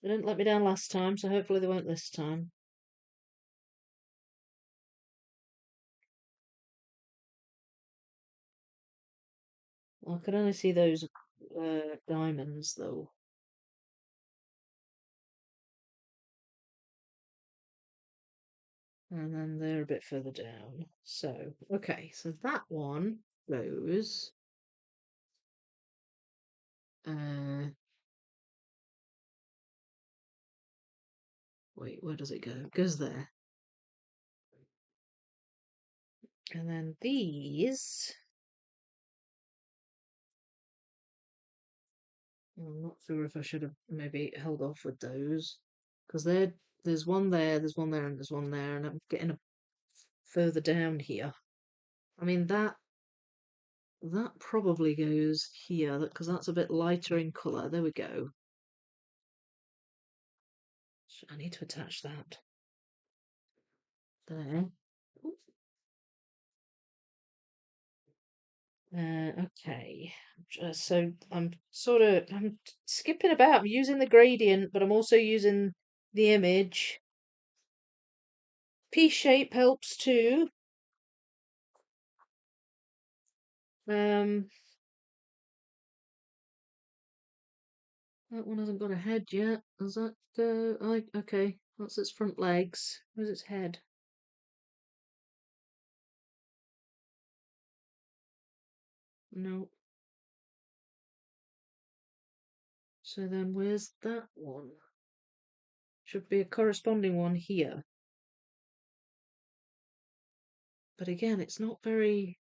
They didn't let me down last time, so hopefully they won't this time. I could only see those diamonds though. And then they're a bit further down. So, okay, so that one goes. Wait, where does it go? It goes there. And then these. I'm not sure if I should have maybe held off with those. Because there's one there, and there's one there, and I'm getting further down here. I mean, that probably goes here, because that's a bit lighter in colour. There we go. I need to attach that. There. Okay. So I'm skipping about. I'm using the gradient, but I'm also using the image. P shape helps too. Um, that one hasn't got a head yet. Is that okay, that's its front legs. Where's its head? No. So then where's that one? Should be a corresponding one here. But again, it's not very.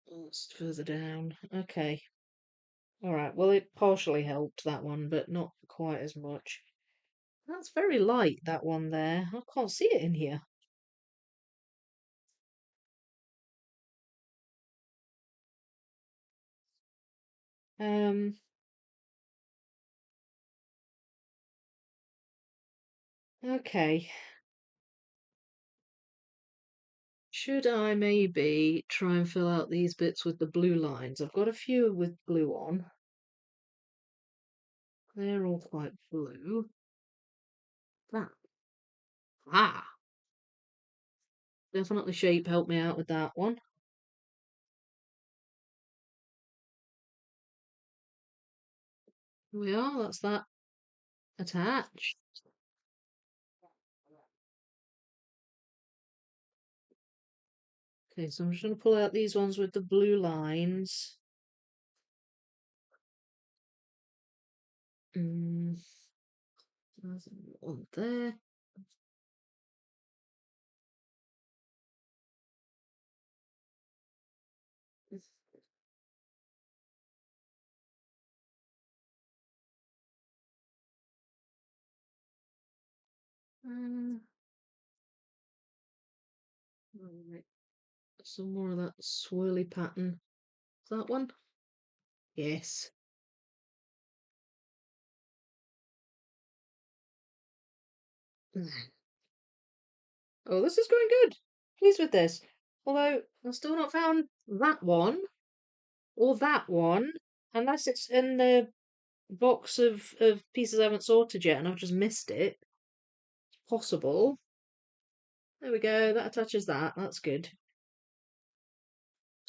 It's further down. Okay. Alright, well, it partially helped that one, but not quite as much. That's very light, that one there. I can't see it in here. Um, okay. Should I maybe try and fill out these bits with the blue lines? I've got a few with blue on. They're all quite blue. That. Ah! Definitely shape helped me out with that one. Here we are, that's that attached. Okay, so I'm just going to pull out these ones with the blue lines. There's one there. Uh, right. Some more of that swirly pattern. Is that one? Yes. Oh, this is going good. Pleased with this. Although I've still not found that one or that one, unless it's in the box of pieces I haven't sorted yet and I've just missed it. It's possible. There we go. That attaches that. That's good.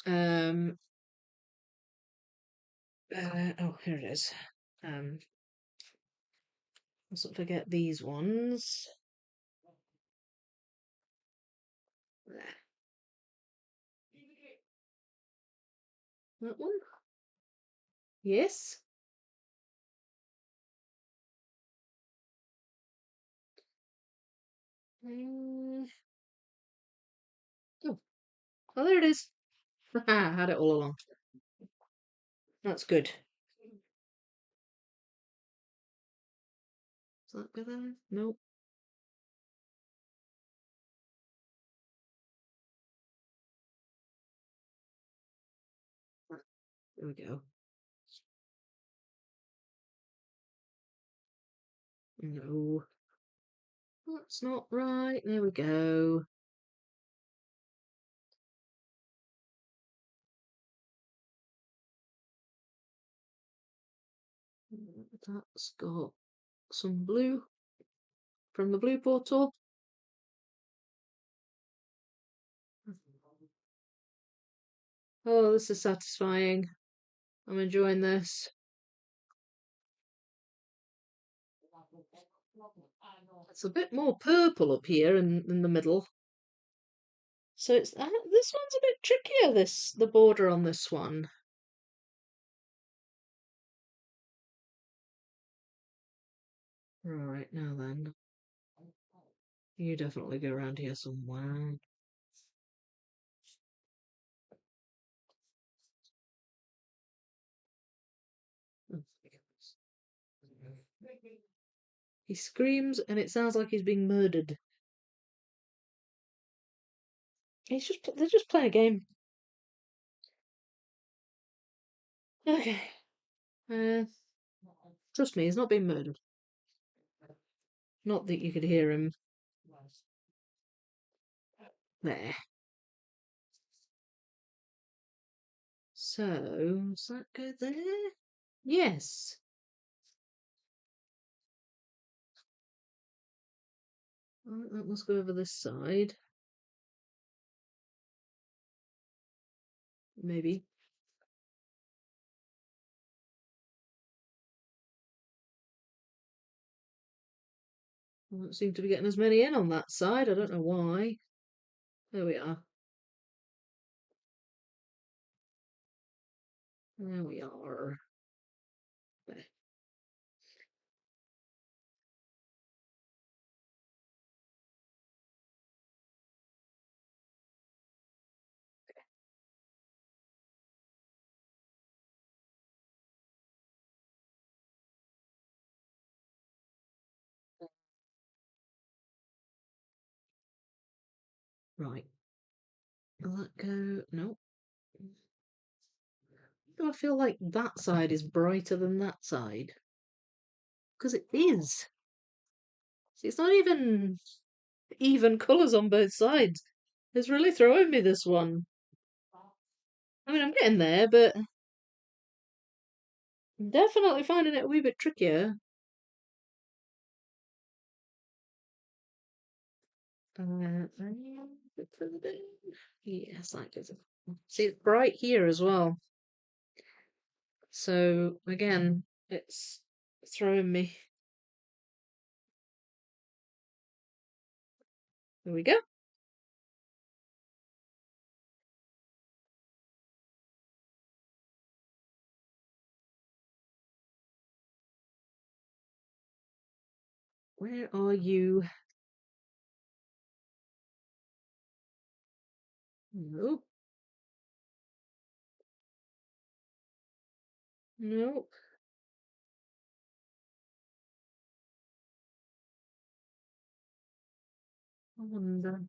Um. Oh, here it is. Um. Let's not forget these ones. There. That one. Yes. Mm, oh, oh, there it is. Had it all along. That's good. Is that go there? Nope. There we go. No, that's not right. There we go. That's got some blue from the blue portal. Oh, this is satisfying. I'm enjoying this. It's a bit more purple up here in the middle. So it's this one's a bit trickier, the border on this one. Right, now then. You definitely go around here somewhere. Oh, he screams and it sounds like he's being murdered. They're just playing a game. Okay. Uh, trust me, he's not being murdered. Not that you could hear him there. So, does that go there? Yes. That must go over this side. Maybe. I don't seem to be getting as many in on that side. I don't know why. There we are. There we are. There. Right. Will that go? No. Do I feel like that side is brighter than that side? Because it is. See, it's not even colours on both sides. It's really throwing me this one. I mean, I'm getting there, but definitely finding it a wee bit trickier. Yes, that goes. See, it's bright here as well. So again, it's throwing me. There we go. Where are you? No. No. I wonder.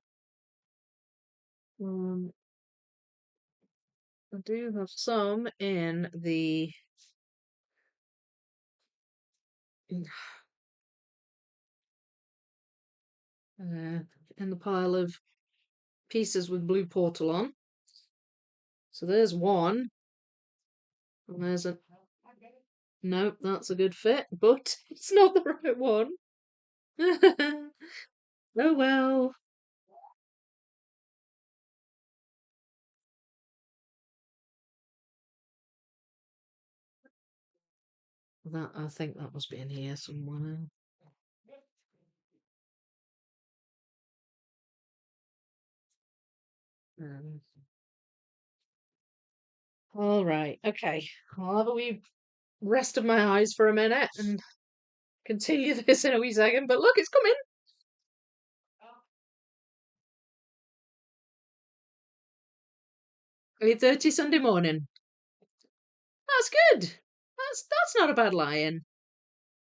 Um, I do have some in the uh, in the pile of pieces with blue portal on. So there's one, and there's a nope, that's a good fit, but it's not the right one. Oh well. That I think that must be in here somewhere. Um, all right, okay. I'll have a wee rest of my eyes for a minute and continue this in a wee second. But look, it's coming. 8:30 Sunday morning. That's good. That's not a bad lie-in.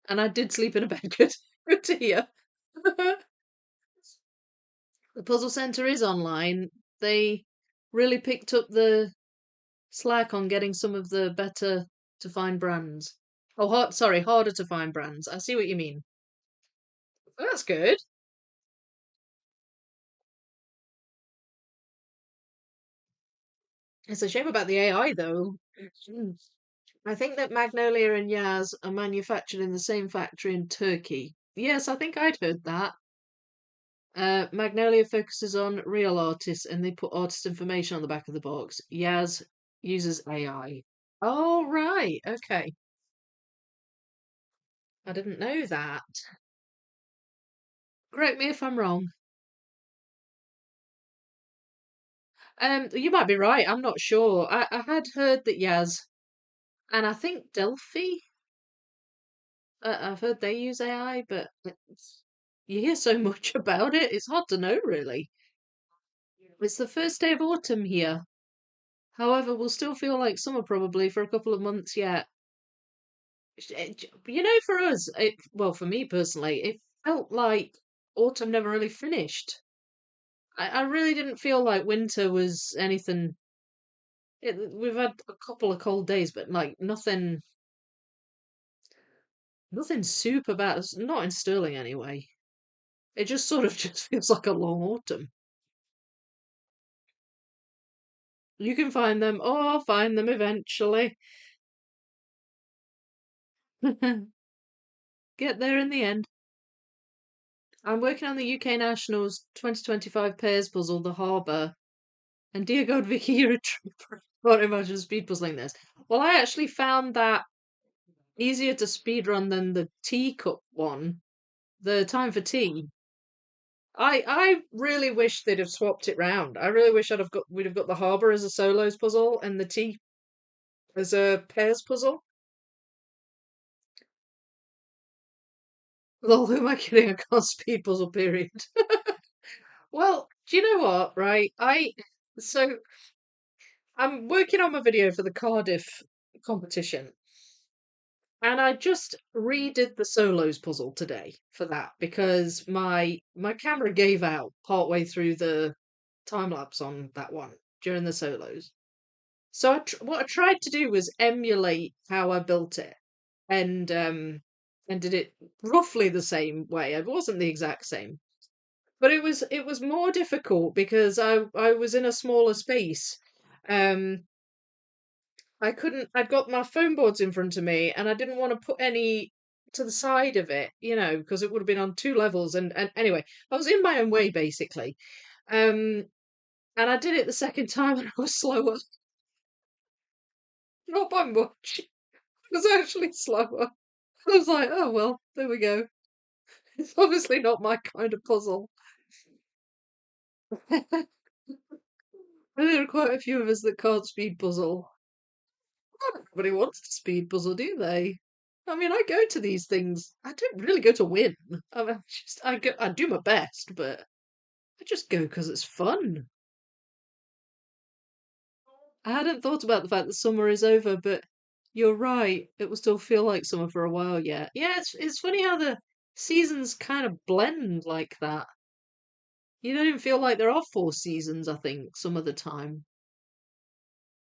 And I did sleep in a bed. Good, good to hear. The Puzzle Centre is online. They really picked up the slack on getting some of the better to find brands. Oh, sorry, harder to find brands. I see what you mean. That's good. It's a shame about the AI though. Mm. I think that Magnolia and Yaz are manufactured in the same factory in Turkey. Yes, I think I'd heard that. Magnolia focuses on real artists and they put artist information on the back of the box. Yaz uses AI. Oh, right. Okay. I didn't know that. Correct me if I'm wrong. You might be right. I'm not sure. I had heard that Yaz and I think Delphi. I've heard they use AI, but you hear so much about it. It's hard to know, really. It's the first day of autumn here. However, we'll still feel like summer probably for a couple of months yet. You know, for us, well, for me personally, it felt like autumn never really finished. I really didn't feel like winter was anything. We've had a couple of cold days, but like nothing super bad. Not in Stirling anyway. It just sort of just feels like a long autumn. You can find them. Oh, I'll find them eventually. Get there in the end. I'm working on the UK Nationals 2025 pairs puzzle, The Harbour. And dear God, Vicky, you're a trooper. Can't imagine speed puzzling this. Well, I actually found that easier to speedrun than the teacup one, the time for tea. I really wish they'd have swapped it round. I really wish we'd have got the harbour as a solos puzzle and the tea as a pairs puzzle. Well, who am I kidding? I can't speed puzzle, period. Well, do you know what, right? So I'm working on my video for the Cardiff competition, and I just redid the solos puzzle today for that because my camera gave out partway through the time lapse on that one during the solos. So what I tried to do was emulate how I built it, and did it roughly the same way. It wasn't the exact same, but it was more difficult because I was in a smaller space. Um, I couldn't. I'd got my foam boards in front of me, and I didn't want to put any to the side of it, because it would have been on two levels. And anyway, I was in my own way basically. Um, and I did it the second time, and I was slower. Not by much. It was actually slower. I was like, oh well, there we go. It's obviously not my kind of puzzle. And there are quite a few of us that can't speed puzzle. Not everybody wants to speed puzzle, do they? I mean, I go to these things. I don't really go to win. I do my best, but I just go because it's fun. I hadn't thought about the fact that summer is over, but You're right. It will still feel like summer for a while yet. Yeah, it's funny how the seasons kind of blend like that. You don't even feel like there are four seasons, I think, some of the time.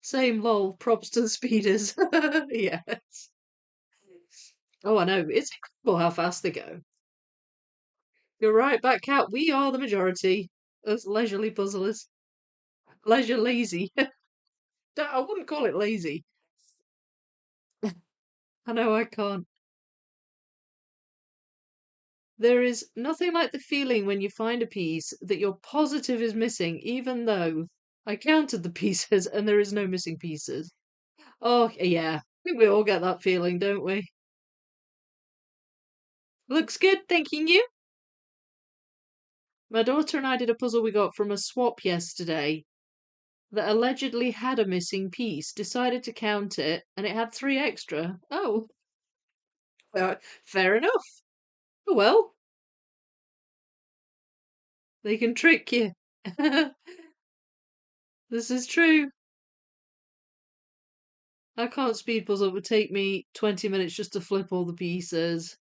Same lol, props to the speeders. Yes. Oh, I know. It's incredible how fast they go. You're right, back cat. We are the majority as leisurely puzzlers. Leisure lazy. I wouldn't call it lazy. I know I can't. There is nothing like the feeling when you find a piece that you're positive is missing, even though I counted the pieces and there is no missing pieces. Oh, yeah. I think we all get that feeling, don't we? Looks good, thanking you. My daughter and I did a puzzle we got from a swap yesterday that allegedly had a missing piece. Decided to count it, and it had three extra. Oh, fair enough. Oh, well, they can trick you. This is true. I can't speed puzzle. It would take me 20 minutes just to flip all the pieces.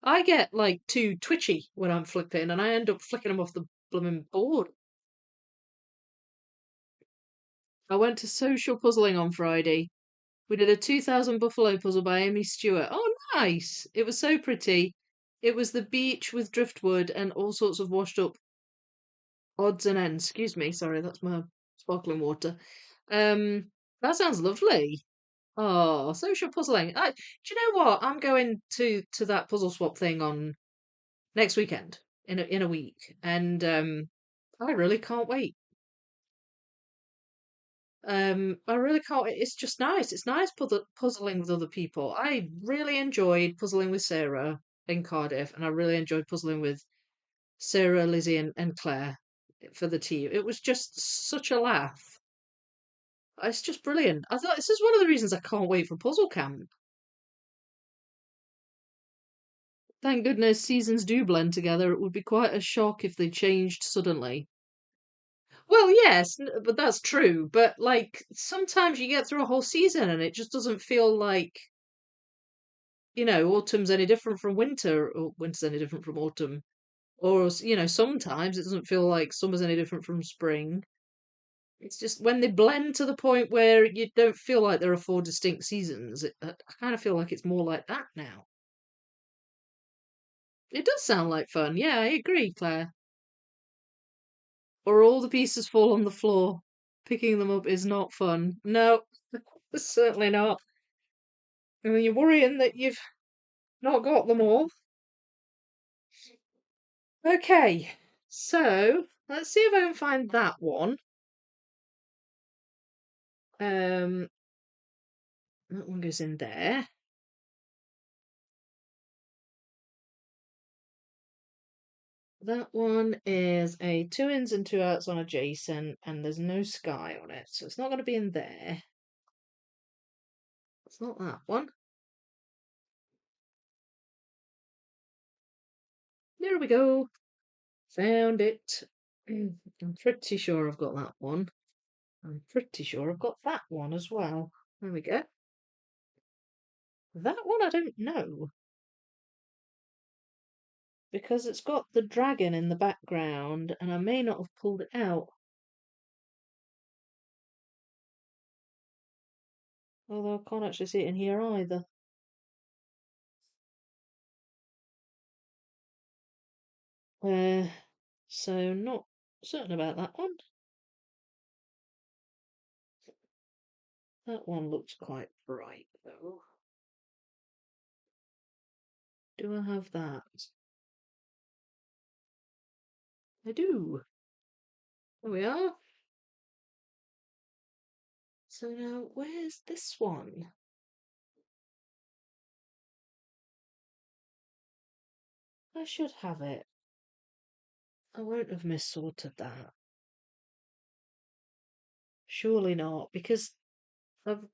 I get like too twitchy when I'm flipping, and I end up flicking them off the blooming board. I went to social puzzling on Friday. We did a 2000 buffalo puzzle by Amy Stewart. Oh, nice! It was so pretty. It was the beach with driftwood and all sorts of washed up odds and ends. Excuse me, sorry, that's my sparkling water. That sounds lovely. Oh, social puzzling. Do you know what? I'm going to that puzzle swap thing on next weekend in a week, and I really can't wait. I really can't. It's just nice. It's nice puzzling with other people. I really enjoyed puzzling with Sarah in Cardiff, and I really enjoyed puzzling with Sarah, Lizzie, and Claire for the team. It was just such a laugh. It's just brilliant. I thought this is one of the reasons I can't wait for Puzzle Camp. Thank goodness seasons do blend together. It would be quite a shock if they changed suddenly. Well, yes, but that's true. But like sometimes you get through a whole season and it just doesn't feel like, autumn's any different from winter or winter's any different from autumn. Or, sometimes it doesn't feel like summer's any different from spring. It's just when they blend to the point where you don't feel like there are four distinct seasons. I kind of feel like it's more like that now. It does sound like fun. Yeah, I agree, Claire. Or all the pieces fall on the floor. Picking them up is not fun. No, certainly not. And then you're worrying that you've not got them all. Okay, so let's see if I can find that one. Um, that one goes in there. That one is a two ins and two outs on adjacent, and there's no sky on it, so it's not going to be in there. It's not that one. There we go. Found it. I'm pretty sure I've got that one. I'm pretty sure I've got that one as well. There we go. That one I don't know because it's got the dragon in the background and I may not have pulled it out. Although I can't actually see it in here either. Uh, so not certain about that one. That one looks quite bright though. Do I have that? I do. There we are. So now, where's this one? I should have it. I won't have missorted that. Surely not, because I've.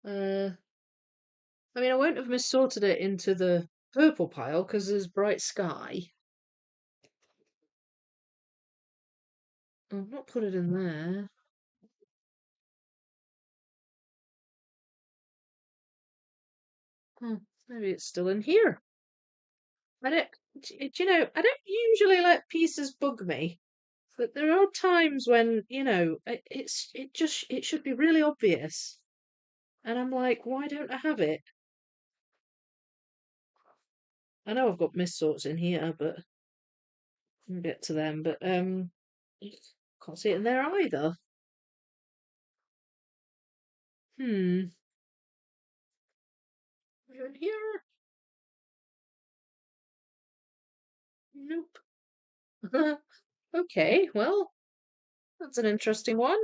Uh, I mean, I won't have missorted it into the purple pile because there's bright sky. I've not put it in there. Hmm, maybe it's still in here. I don't, I don't usually let pieces bug me, but there are times when, it should be really obvious. And I'm like, why don't I have it? I know I've got mist sorts in here, but we'll get to them. But can't see it in there either. Hmm. In here? Nope. Okay, well, that's an interesting one.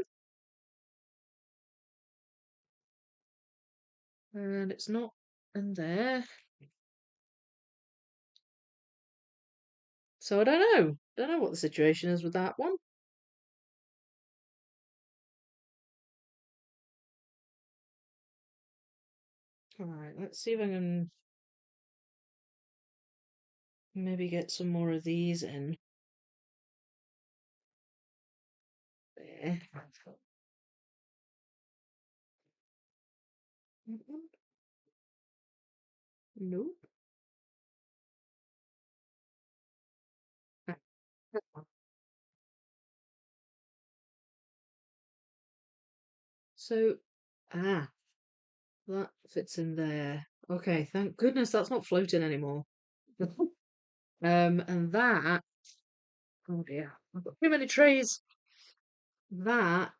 And it's not in there. So I don't know. Don't know what the situation is with that one. Alright, let's see if I can maybe get some more of these in. There. Mhm. Nope. So, ah, that fits in there. Okay, thank goodness that's not floating anymore. And that, oh dear, I've got too many trays. That,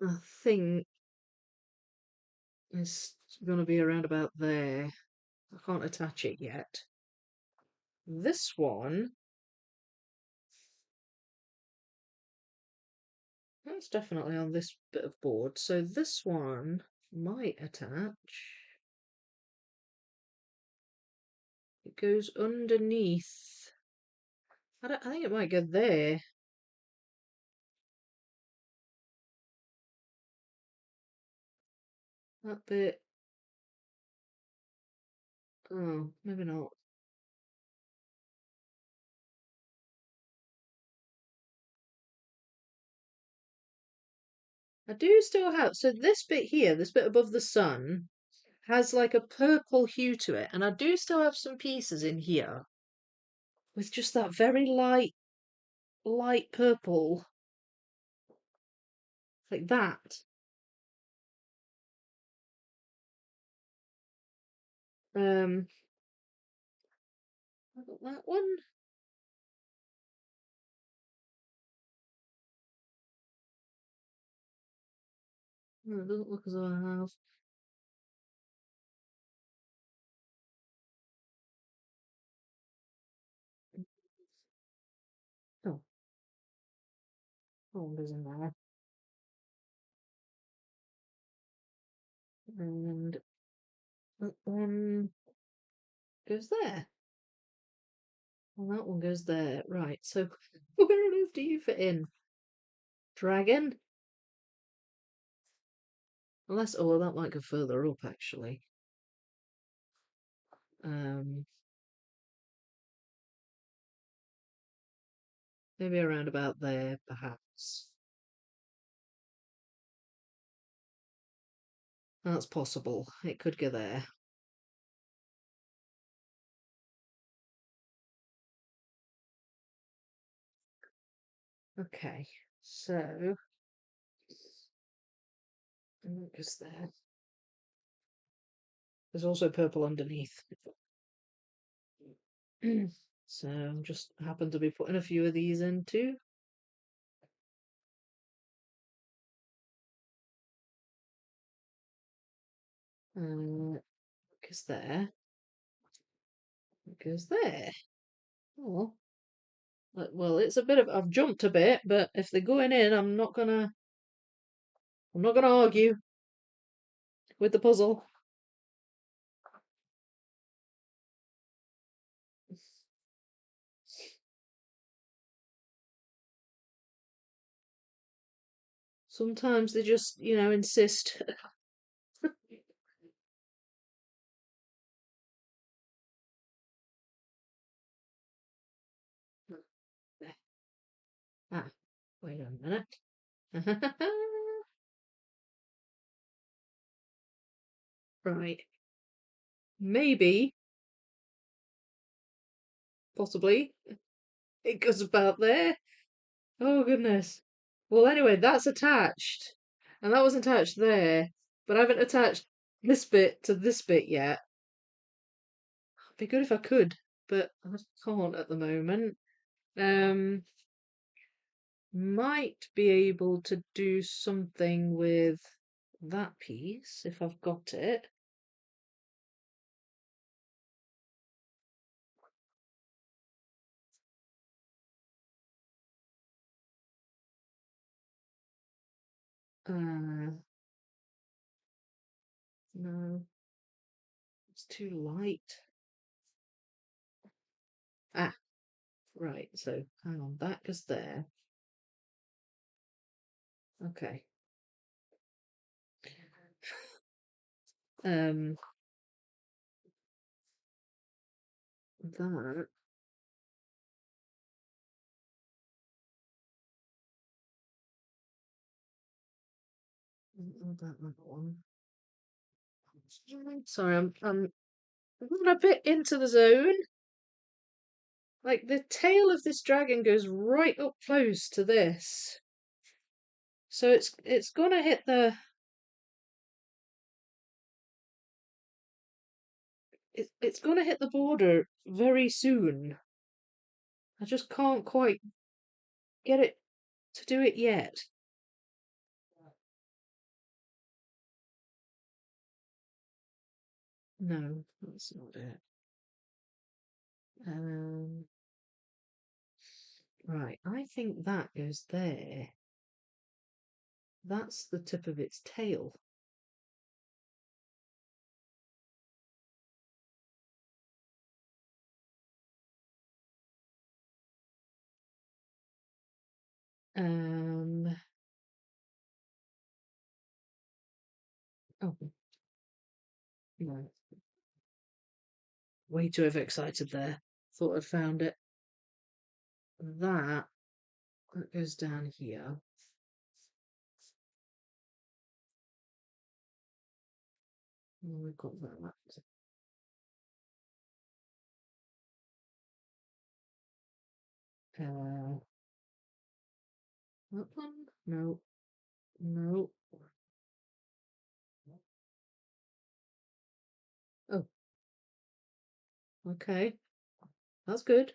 I think, is going to be around about there. I can't attach it yet. This one, that's definitely on this bit of board. So this one might attach. It goes underneath. I think it might go there. That bit. Oh, maybe not. I do still have. So this bit here, this bit above the sun, has like a purple hue to it, and I do still have some pieces in here with just that very light purple, like that. Um, I got that one. No, it doesn't look as though I have. Oh, that one goes in there, and that one goes there, and that one goes there. Right. So where on earth do you fit in, dragon? Unless, oh, well, that might go further up actually. Um, maybe around about there, perhaps. That's possible. It could go there. Okay, so what goes there? There's also purple underneath. So I'm just happen to be putting a few of these in too. What goes there? What goes there? Oh, well, it's a bit of I've jumped a bit, but if they're going in, I'm not gonna argue with the puzzle. Sometimes they just, insist. Wait a minute. Right. Maybe, possibly, it goes about there. Oh, goodness. Well, anyway, that's attached. And that was attached there. But I haven't attached this bit to this bit yet. It'd be good if I could, but I can't at the moment. Um, might be able to do something with that piece if I've got it. Uh, no, it's too light. Ah, right. So hang on, that goes there. Okay. Um, that. That one. Sorry, I'm a bit into the zone. Like the tail of this dragon goes right up close to this. So it's gonna hit it's gonna hit the border very soon. I just can't quite get it to do it yet. No, that's not it. Um, right, I think that goes there. That's the tip of its tail. Um, oh no, way too overexcited there. Thought I'd found it. That that goes down here. Oh, we've got that. Uh, that one? No, no. Oh, okay. That's good.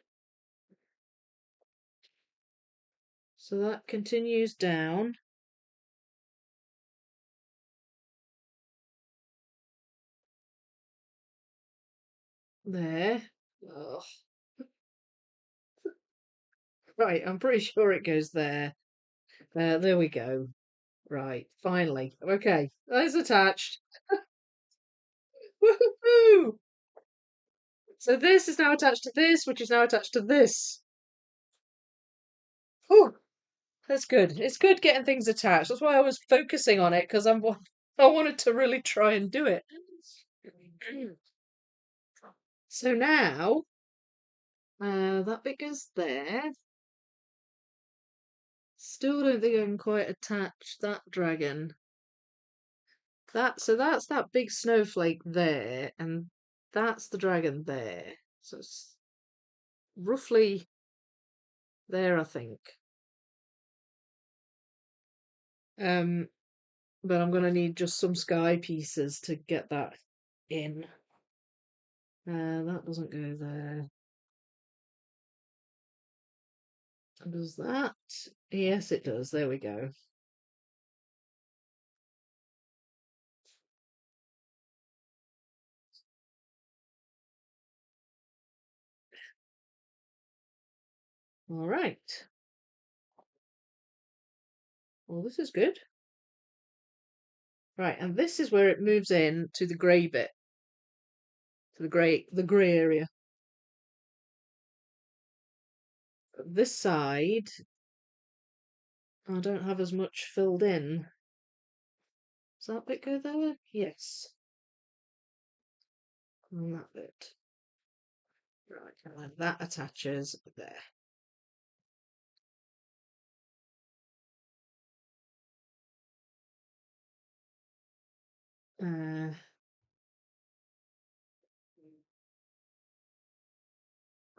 So that continues down there. Oh, right, I'm pretty sure it goes there. There we go. Right, finally. Okay, that's attached. Woohoo! So this is now attached to this, which is now attached to this. Oh, that's good. It's good getting things attached. That's why I was focusing on it because I wanted to really try and do it. So now, that bit goes there. Still don't think I can quite attach that dragon. That's that big snowflake there, and that's the dragon there. So it's roughly there, I think. Um, but I'm gonna need just some sky pieces to get that in. That doesn't go there. Does that? Yes, it does. There we go. All right. Well, this is good. Right, and this is where it moves in to the grey bit, to the grey area. This side, I don't have as much filled in. Does that bit go there? Yes. And that bit. Right, and then that attaches there. I'm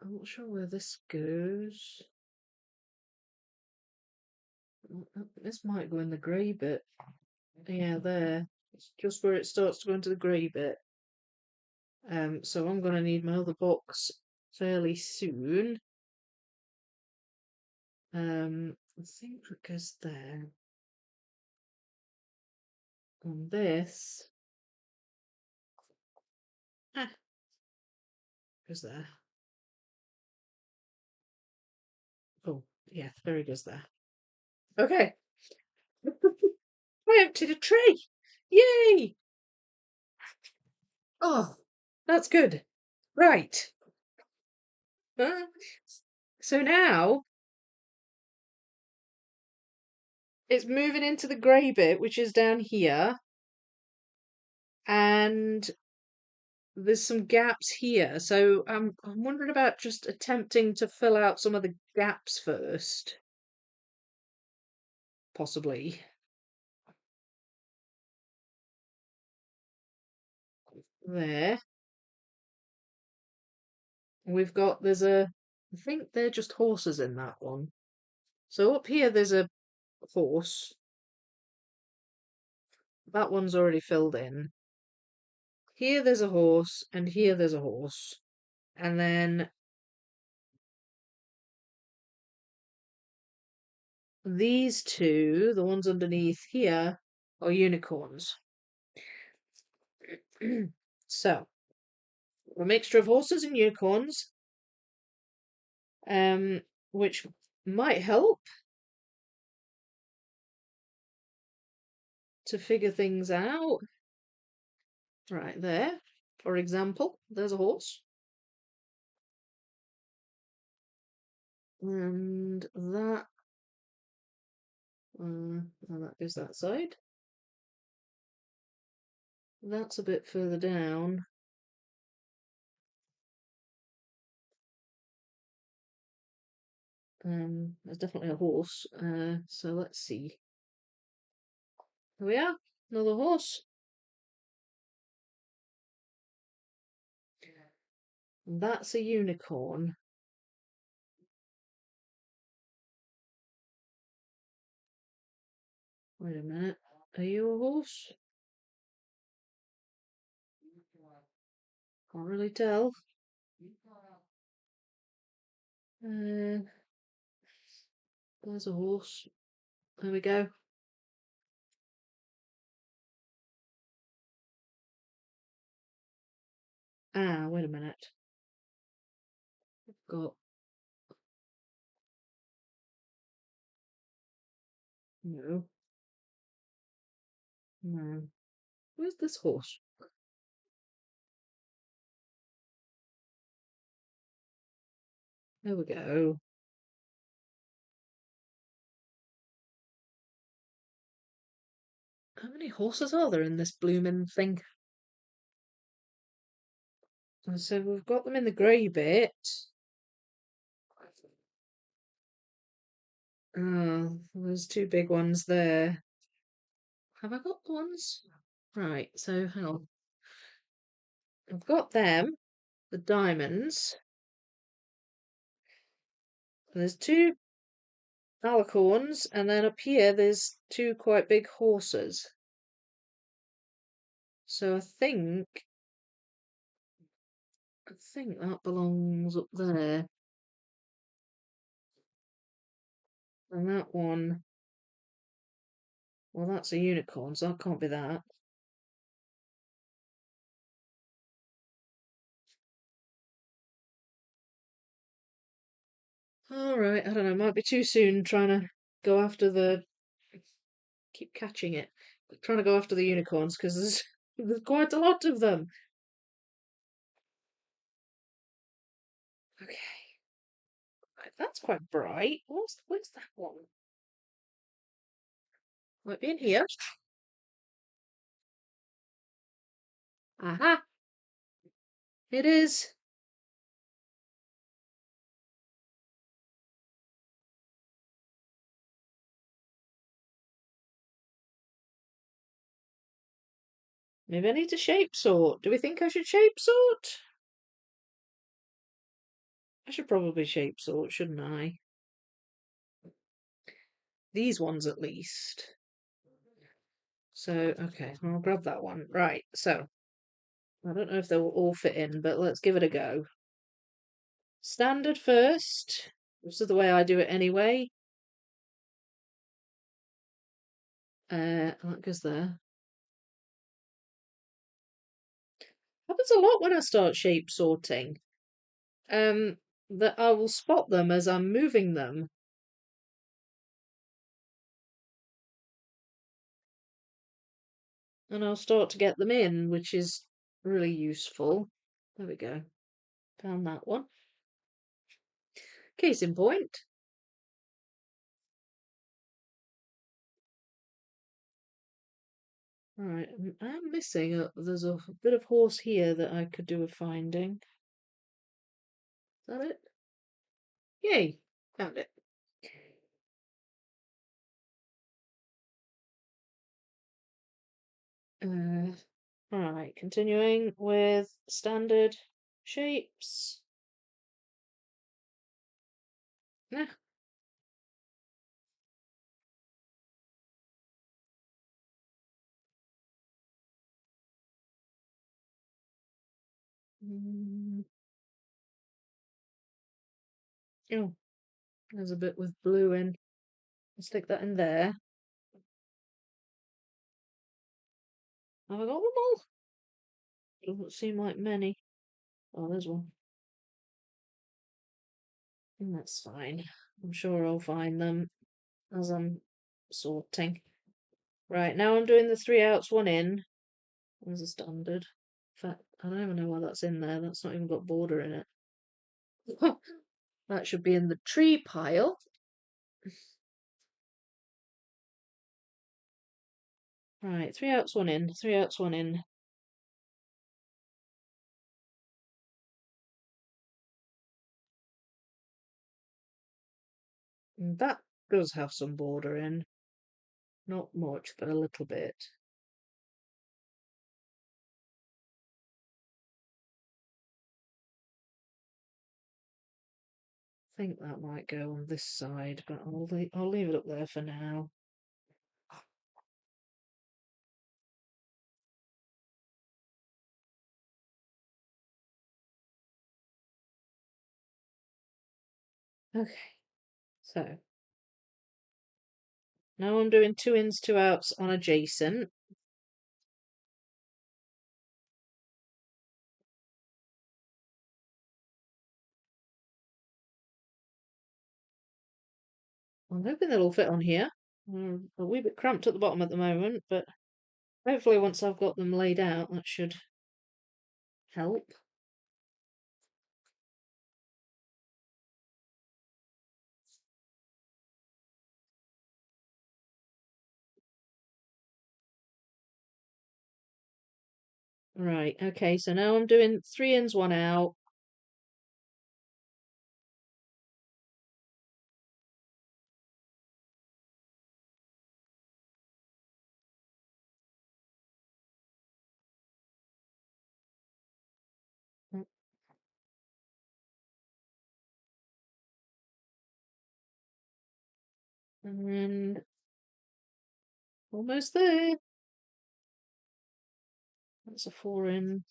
not sure where this goes. This might go in the grey bit. Yeah, there. It's just where it starts to go into the grey bit. So I'm gonna need my other box fairly soon. I think it goes there. And this ah, goes there. Oh, yeah, there it goes there. Okay. I emptied a tray. Yay! Oh, that's good. Right. Uh, so now it's moving into the grey bit, which is down here, and there's some gaps here. So I'm wondering about just attempting to fill out some of the gaps first, possibly. There. I think they're just horses in that one. So up here there's a horse. That one's already filled in. Here there's a horse, and here there's a horse. And then these two, the ones underneath here, are unicorns. So, a mixture of horses and unicorns, um, which might help to figure things out. Right there, for example, there's a horse. And that goes that side. That's a bit further down. There's definitely a horse. So let's see. Here we are, another horse. That's a unicorn. Wait a minute. Are you a horse? Can't really tell. Uh, there's a horse. There we go. Ah, wait a minute. Got no, no. Where's this horse? There we go. How many horses are there in this blooming thing? So we've got them in the grey bit. Oh, there's two big ones there. Have I got the ones? Right, so hang on. I've got them, the diamonds. There's two alicorns, and then up here there's two quite big horses. So I think that belongs up there. And that one, well, that's a unicorn, so that can't be that. All right, I don't know. Might be too soon trying to go after the. Keep catching it. Trying to go after the unicorns because there's quite a lot of them. Okay, right, that's quite bright. Where's that one? Might be in here. Aha! It is. Maybe I need to shape sort. Do we think I should shape sort? I should probably shape sort, shouldn't I? These ones at least. So, okay, I'll grab that one. Right, so I don't know if they'll all fit in, but let's give it a go. Standard first. This is the way I do it anyway. That goes there. Happens a lot when I start shape sorting. That I will spot them as I'm moving them. And I'll start to get them in, which is really useful. There we go. Found that one. Case in point. Right, I'm missing there's a bit of horse here that I could do with finding. Is that it? Yay! Found it. Right, continuing with standard shapes. Yeah. Mm, oh, there's a bit with blue in. I'll stick that in there. Have I got them all? Doesn't seem like many. Oh, there's one. That's fine. I'm sure I'll find them as I'm sorting. Right, now I'm doing the 3 outs, 1 in. As a standard. In fact, I don't even know why that's in there. That's not even got border in it. That should be in the tree pile. Right, 3 outs, 1 in. 3 outs, 1 in. And that does have some border in. Not much, but a little bit. I think that might go on this side, but I'll leave it up there for now. Okay, so now I'm doing 2 ins, 2 outs on adjacent. I'm hoping they'll all fit on here. A wee bit cramped at the bottom at the moment, but hopefully once I've got them laid out, that should help. Right, okay, so now I'm doing 3 ins, 1 out. And almost there. That's a 4 in.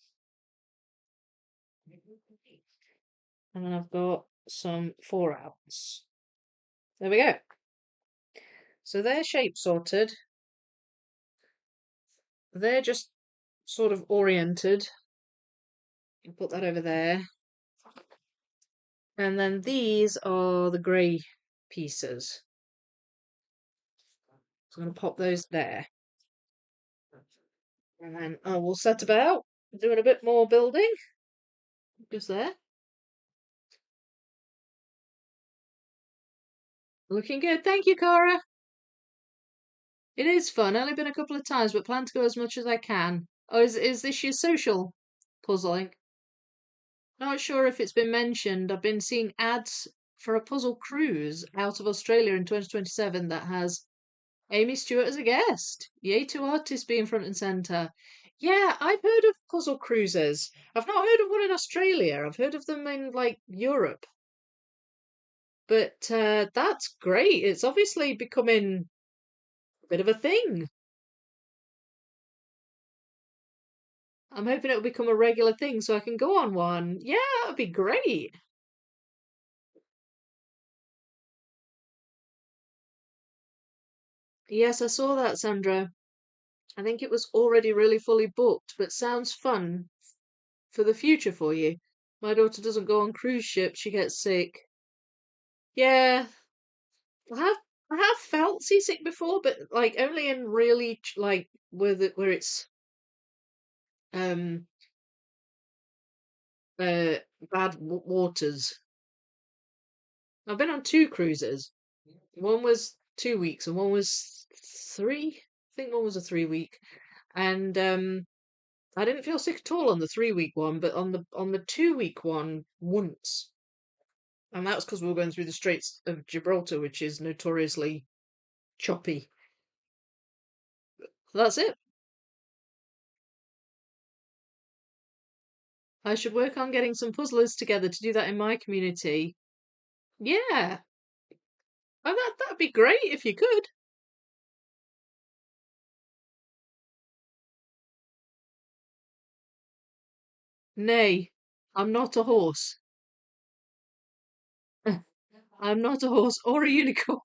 And then I've got some 4 outs. There we go. So they're shape sorted. They're just sort of oriented. You put that over there. And then these are the grey pieces. So I'm going to pop those there. And then I will set about doing a bit more building. Just there. Looking good. Thank you, Cara. It is fun. Only been a couple of times, but plan to go as much as I can. Oh, is this your social puzzling? Not sure if it's been mentioned. I've been seeing ads for a puzzle cruise out of Australia in 2027 that has Amy Stewart as a guest. Yay to artists being front and centre. Yeah, I've heard of puzzle cruises. I've not heard of one in Australia. I've heard of them in like Europe. But that's great. It's obviously becoming a bit of a thing. I'm hoping it'll become a regular thing so I can go on one. Yeah, that'd be great. Yes, I saw that, Sandra. I think it was already really fully booked, but sounds fun for the future for you. My daughter doesn't go on cruise ships, she gets sick. Yeah, I have I have felt seasick before, but like only in really like where it's um uh bad waters. I've been on two cruises. One was 2 weeks and one was three. I think one was a 3 week. And I didn't feel sick at all on the 3 week one, but on the 2 week one once. And that was because we were going through the Straits of Gibraltar, which is notoriously choppy. That's it. I should work on getting some puzzlers together to do that in my community. Yeah. Oh, that'd be great if you could. Nay, I'm not a horse. I'm not a horse or a unicorn.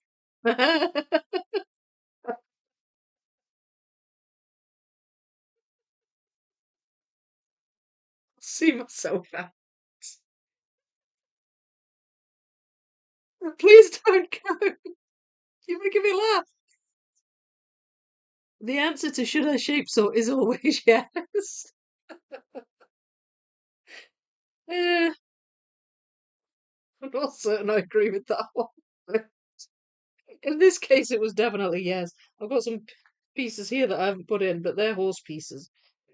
See myself out. Please don't go. You're making me laugh. The answer to should I shape sort is always yes. Yeah, I'm not certain I agree with that one. In this case, it was definitely yes. I've got some pieces here that I haven't put in, but they're horse pieces.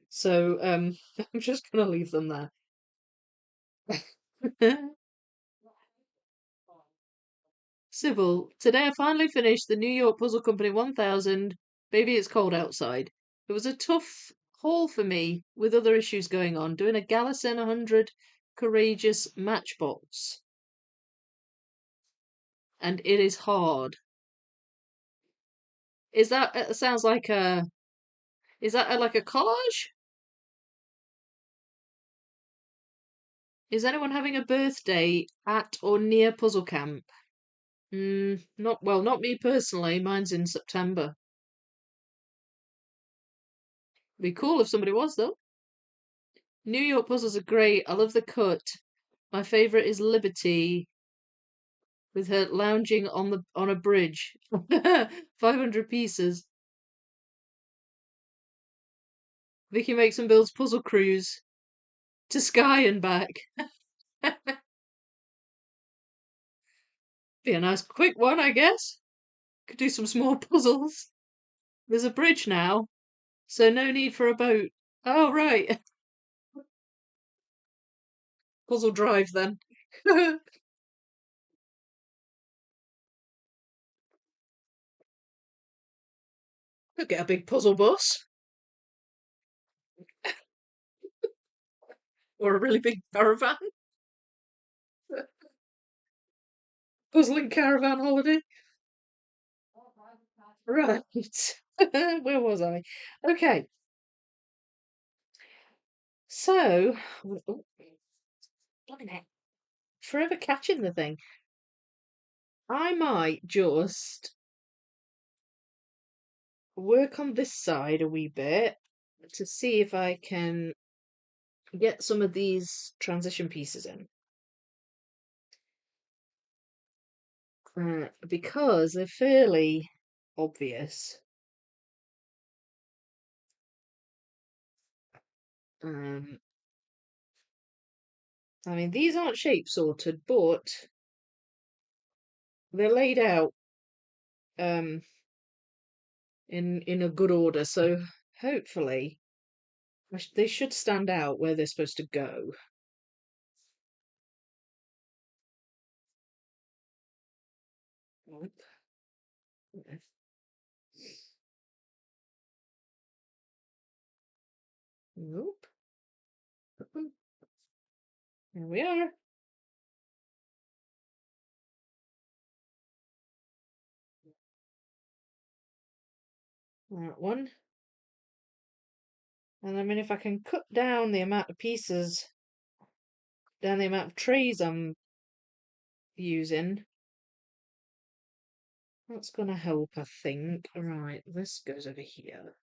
So I'm just gonna leave them there. Sybil, today I finally finished the New York Puzzle Company 1000. Baby, it's cold outside. It was a tough haul for me with other issues going on, doing a Gallicen 100 Courageous Matchbox. And it is hard. Is that, sounds like is that like a collage? Is anyone having a birthday at or near Puzzle Camp? Not, well, not me personally. Mine's in September. Be cool if somebody was, though. New York puzzles are great. I love the cut. My favorite is Liberty with her lounging on a bridge. 500 pieces. Vicky makes and builds puzzle cruise to Skye and back. Be a nice quick one, I guess. Could do some small puzzles. There's a bridge now, so no need for a boat. Oh, right. Puzzle drive then. Could get a big puzzle bus or a really big caravan. Puzzling caravan holiday. Right. Where was I? Okay. So, oh, blimey, heck, forever catching the thing. I might just work on this side a wee bit to see if I can get some of these transition pieces in. Because they're fairly obvious. Um, I mean, these aren't shape sorted, but they're laid out um, in a good order. So hopefully, they should stand out where they're supposed to go. Nope. Here we are. That one. And I mean, if I can cut down the amount of pieces, down the amount of trays I'm using, that's going to help, I think. Right, this goes over here.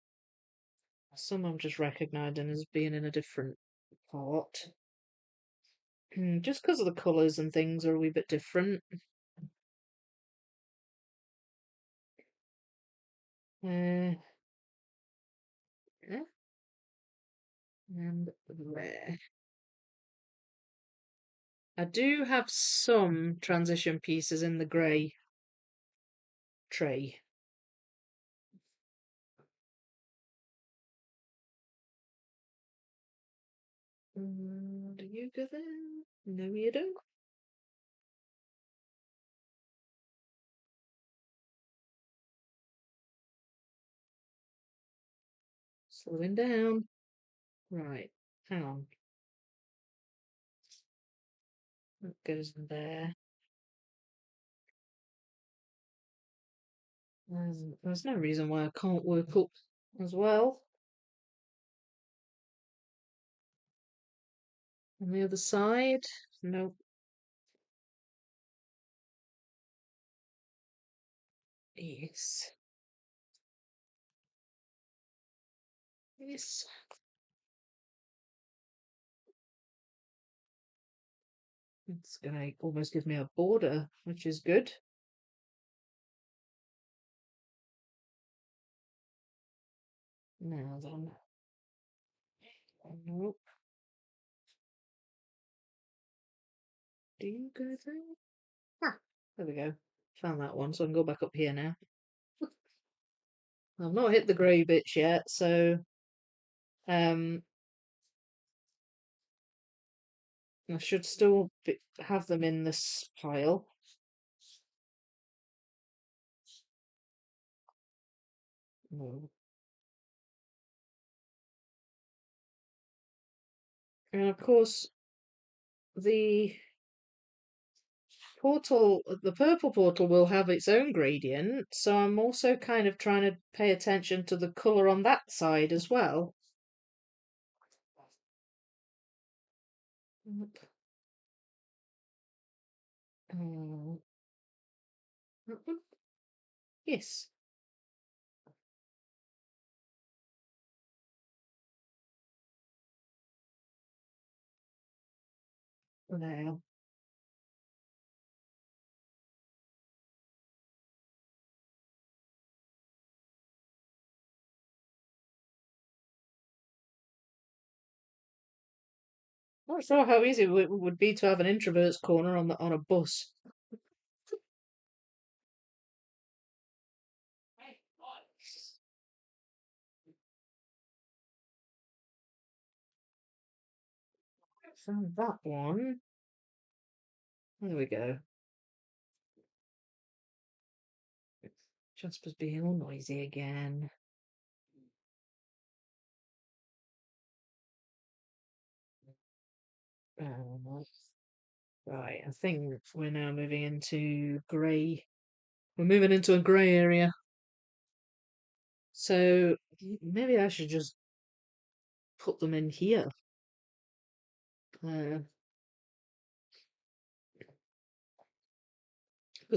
Some I'm just recognising as being in a different part. Just because of the colours and things are a wee bit different. Yeah. And there. I do have some transition pieces in the grey tray. Do you go there? No, you don't. Slowing down. Right, hang on. That goes in there. There's no reason why I can't work up as well. On the other side, nope. Yes. Yes. It's gonna almost give me a border, which is good. Now then. Nope. Do you go there? Ah, there we go. Found that one, so I can go back up here now. I've not hit the grey bits yet, so I should still have them in this pile. No. And of course, the the purple portal will have its own gradient, so I'm also kind of trying to pay attention to the colour on that side as well. Oh, yes. There. Not sure how easy it would be to have an introvert's corner on a bus. Found that one. There we go. Jasper's being all noisy again. Right, I think we're now moving into grey. We're moving into a grey area. So maybe I should just put them in here. Because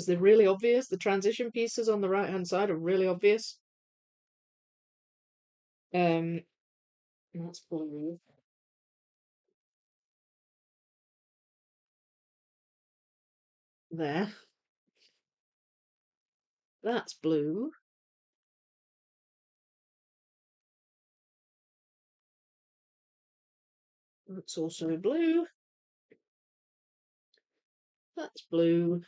they're really obvious. The transition pieces on the right hand side are really obvious. That's blue. There. That's blue. That's also blue. That's blue.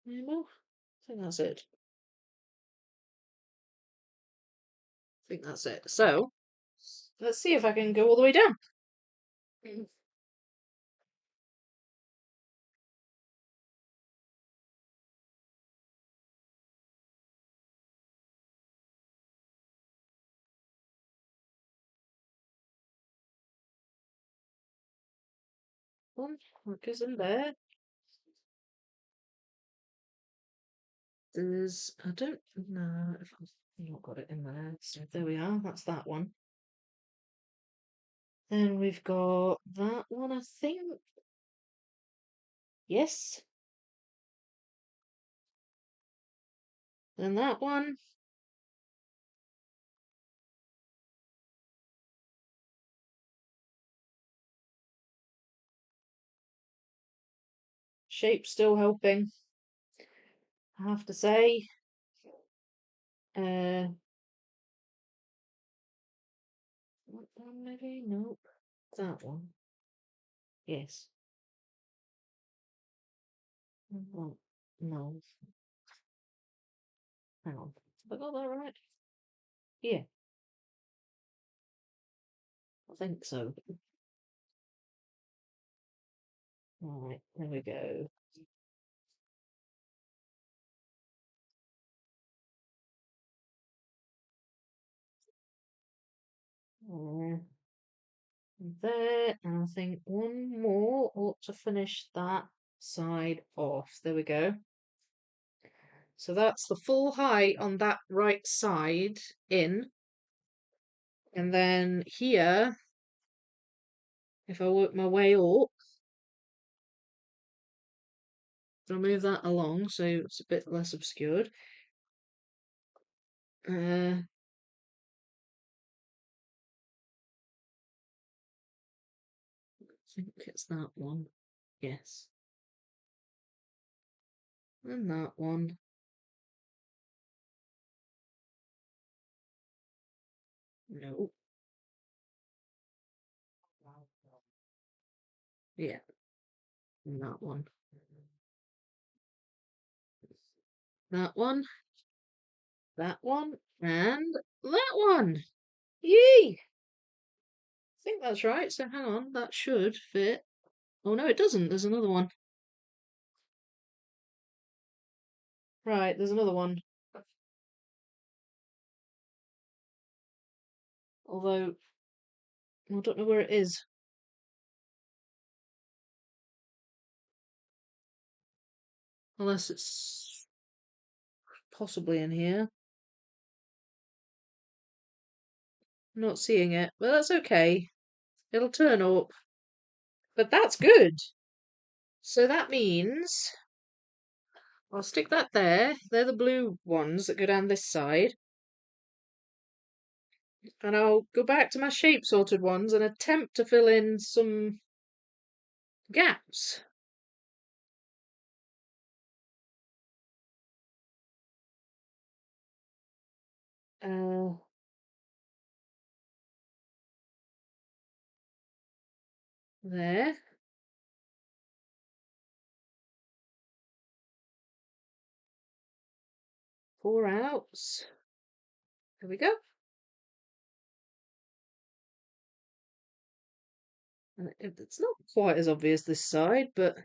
Any more? I think that's it. I think that's it. So, let's see if I can go all the way down. one. What goes in there? I don't know if I've not got it in there. So there we are. That's that one. Then we've got that one, I think. Yes. Then that one. Shape still helping, I have to say. Uh, that one maybe? Nope. That one. Yes. Well, no. Hang on. Have I got that right? Yeah, I think so. Right, there we go. Uh, there, and I think one more ought to finish that side off. There we go. So that's the full height on that right side in. And then here, if I work my way up, I'll move that along so it's a bit less obscured. I think it's that one. Yes. And that one. No. Yeah, and that one. That one. That one. And that one. Yee! I think that's right. So hang on, that should fit. Oh no, it doesn't. There's another one. Right, there's another one. Although, I don't know where it is. Unless it's possibly in here. I'm not seeing it, but that's okay. It'll turn up. But that's good. So that means I'll stick that there. They're the blue ones that go down this side. And I'll go back to my shape sorted ones and attempt to fill in some gaps. Uh, there. 4 outs. There we go. And it's not quite as obvious this side, but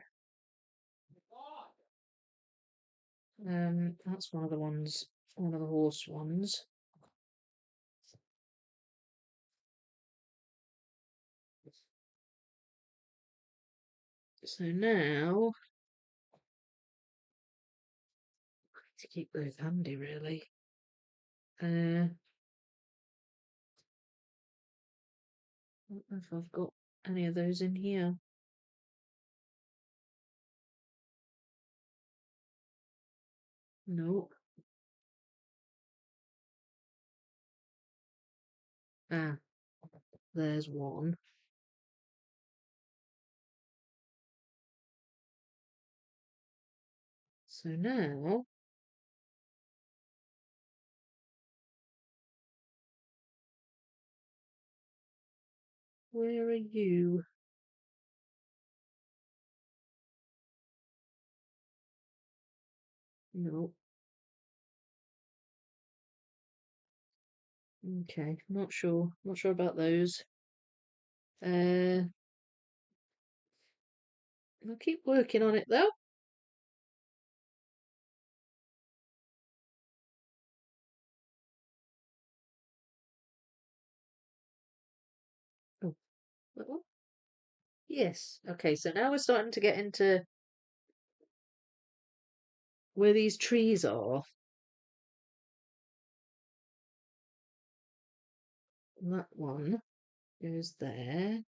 that's one of the ones, one of the horse ones. So now to keep those handy, really. I don't know if I've got any of those in here. Nope. Ah, there's one. So now where are you? Nope. Okay, not sure. Not sure about those. I'll keep working on it though. Oh, that one? Yes. Okay, so now we're starting to get into where these trees are. That one goes there.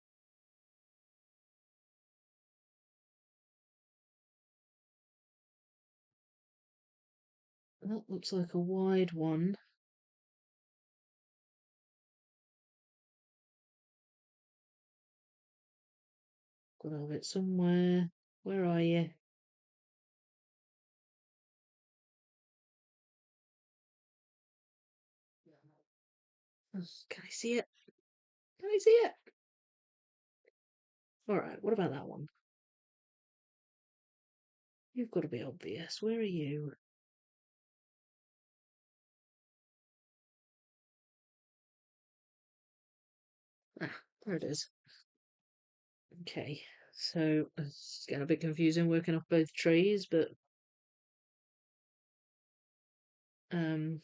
That looks like a wide one. Gotta have it somewhere. Where are you? Oh, can I see it? Can I see it? Alright, what about that one? You've got to be obvious. Where are you? Ah, there it is. Okay, so it's getting a bit confusing working off both trees, but um,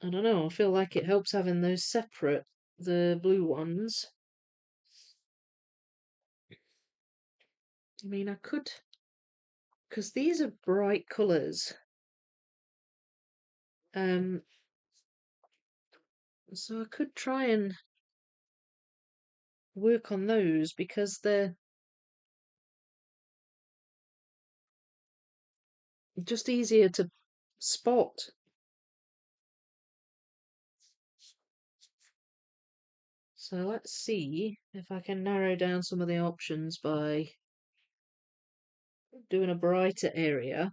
I don't know. I feel like it helps having those separate, the blue ones. I mean, I could, because these are bright colours. Um, so I could try and work on those because they're just easier to spot. So let's see if I can narrow down some of the options by doing a brighter area.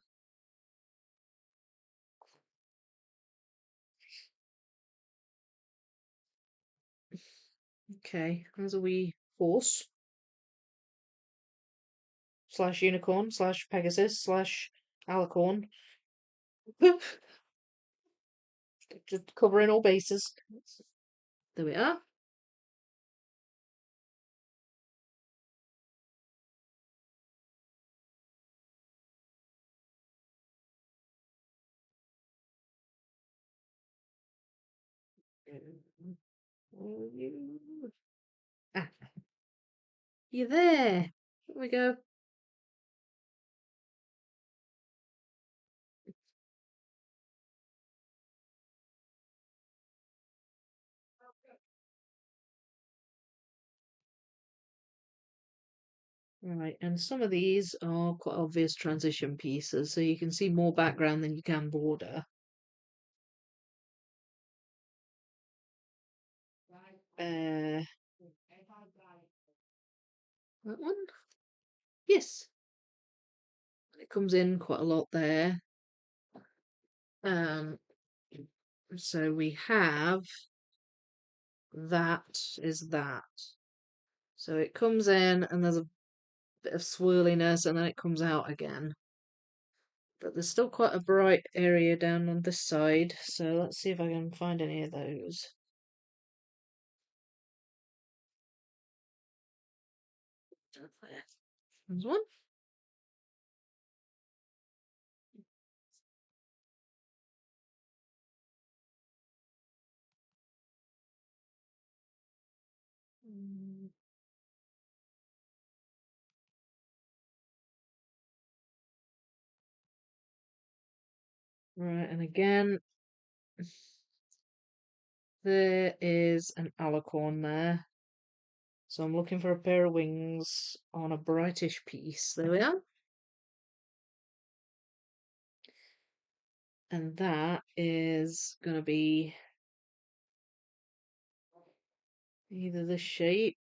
Okay, there's a wee horse slash unicorn slash Pegasus slash alicorn. Just covering all bases. There we are. Oh, you. Ah, you're there. There we go. Right, and some of these are quite obvious transition pieces, so you can see more background than you can border. Uh, that one? Yes. It comes in quite a lot there. Um, so we have that is that. So it comes in and there's a bit of swirliness and then it comes out again. But there's still quite a bright area down on this side, so let's see if I can find any of those. There's one. Mm, right, and again, there is an alicorn there. So I'm looking for a pair of wings on a brightish piece. There we are. And that is going to be either this shape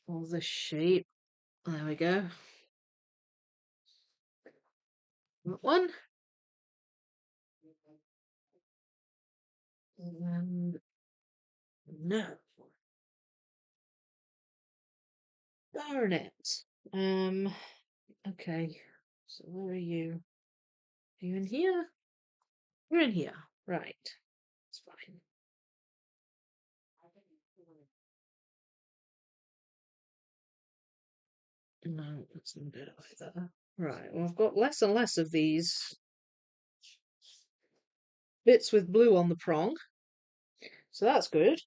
or this shape. There we go. That one. And no. Darn it. Okay. So where are you? Are you in here? You're in here. Right. It's fine. No, that's not good either. Right, well, I've got less and less of these bits with blue on the prong, so that's good.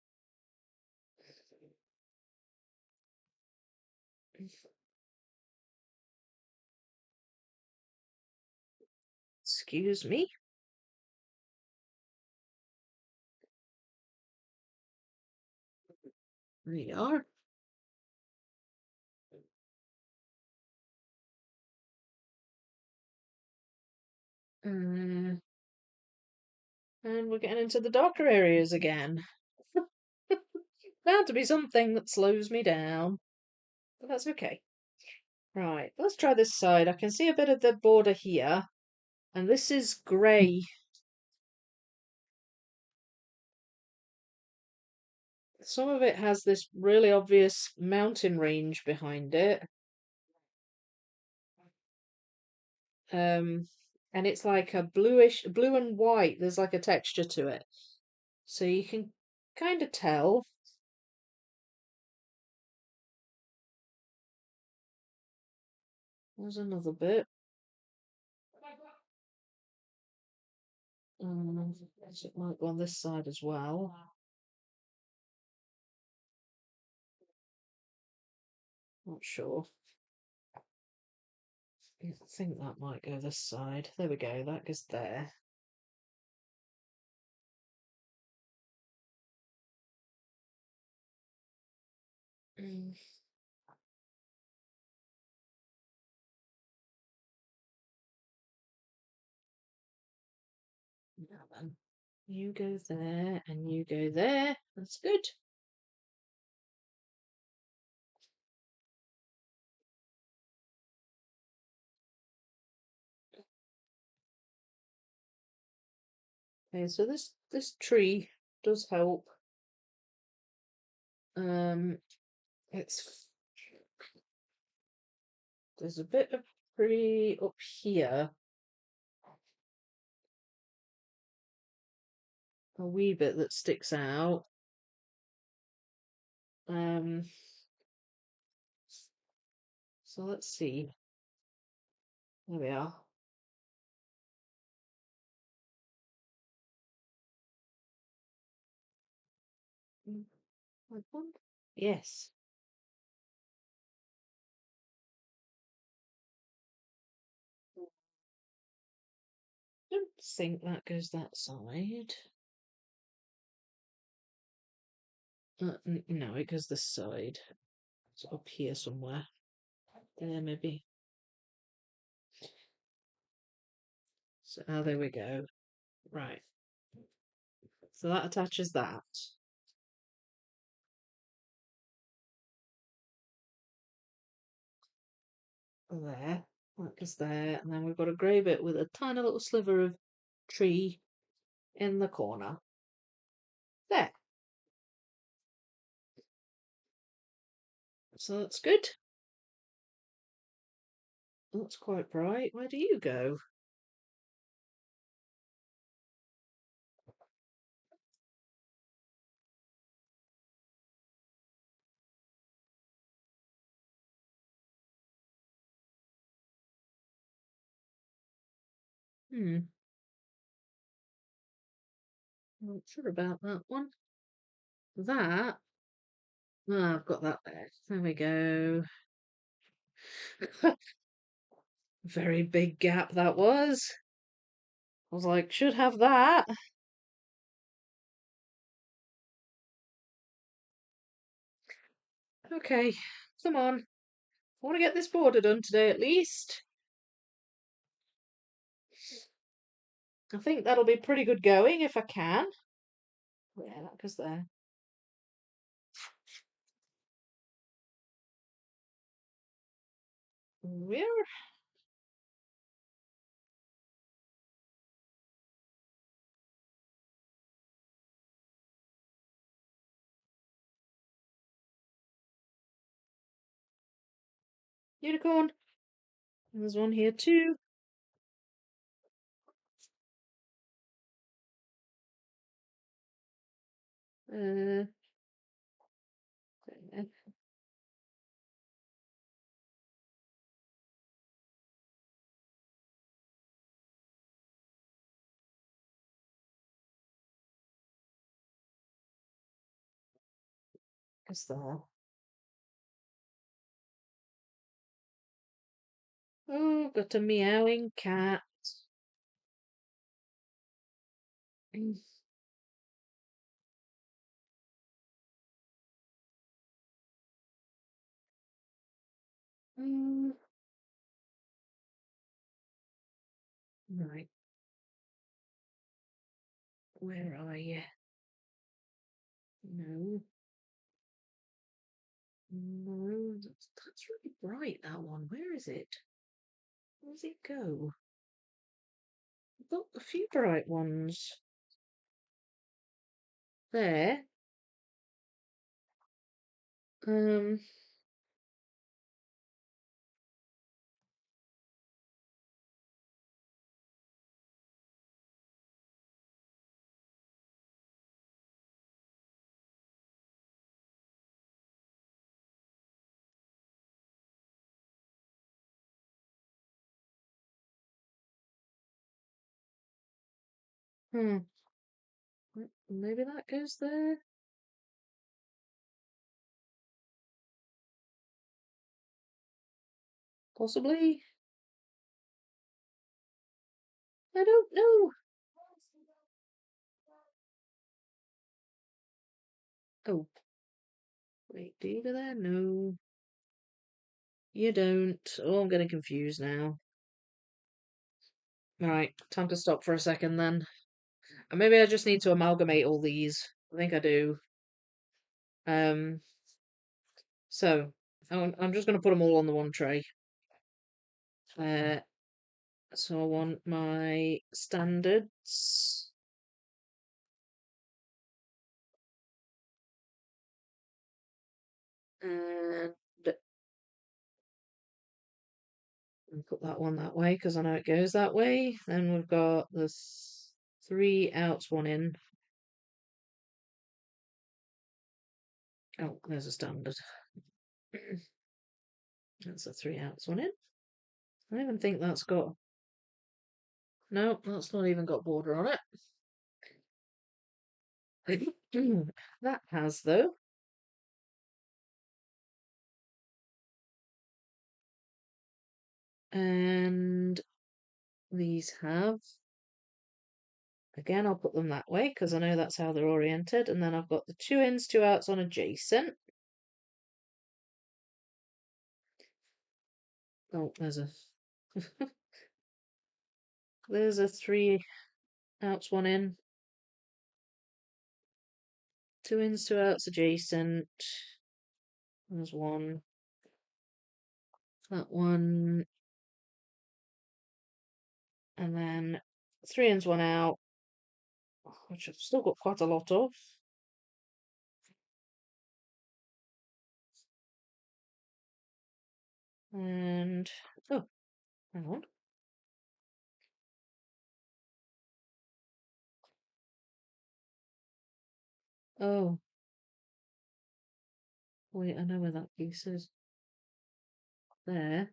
Excuse me. There you are. Uh, and we're getting into the darker areas again. Bound to be something that slows me down, but that's okay. Right, let's try this side. I can see a bit of the border here, and this is grey. Some of it has this really obvious mountain range behind it. Um, and it's like a bluish, blue and white. There's like a texture to it. So you can kind of tell. There's another bit. So it might go on this side as well. Not sure. I think that might go this side. There we go. That goes there. Mm, now then. You go there and you go there. That's good. Okay, so this tree does help. Um, it's there's a bit of tree up here, a wee bit that sticks out. Um, so let's see. There we are. Mm, like one? Yes. Don't think that goes that side. No, it goes this side. It's up here somewhere. There, maybe. So, there we go. Right. So that attaches that. There. That goes there. And then we've got a grey bit with a tiny little sliver of tree in the corner. There. So that's good. That's quite bright. Where do you go? Hmm. I'm not sure about that one. That. Oh, I've got that there. There we go. Very big gap that was. I was like, should have that. Okay, come on. I want to get this border done today at least. I think that'll be pretty good going if I can. Yeah, that goes there. Where? Unicorn. There's one here too. Uh, goes there. I've got a meowing cat. Mm. Mm, right, where are you? No, no, that's really bright, that one. Where is it? Where does it go? I've got a few bright ones. There. Um, hmm. Maybe that goes there? Possibly? I don't know. Oh, wait, do you go there? No, you don't. Oh, I'm getting confused now. Right, time to stop for a second then. And maybe I just need to amalgamate all these. I think I do. Um, so I'm just going to put them all on the one tray. Uh, so I want my standards. And put that one that way because I know it goes that way. Then we've got this 3 outs, 1 in. Oh, there's a standard. That's a 3 outs, 1 in. I don't even think that's got. No, that's not even got border on it. That has though. And these have. Again, I'll put them that way because I know that's how they're oriented. And then I've got the 2 ins, 2 outs on adjacent. Oh, there's a 3 outs, 1 in. 2 ins, 2 outs adjacent. There's one. That one. And then 3 ins, 1 out, which I've still got quite a lot of. And oh, hang on. Oh, wait, I know where that piece is. There.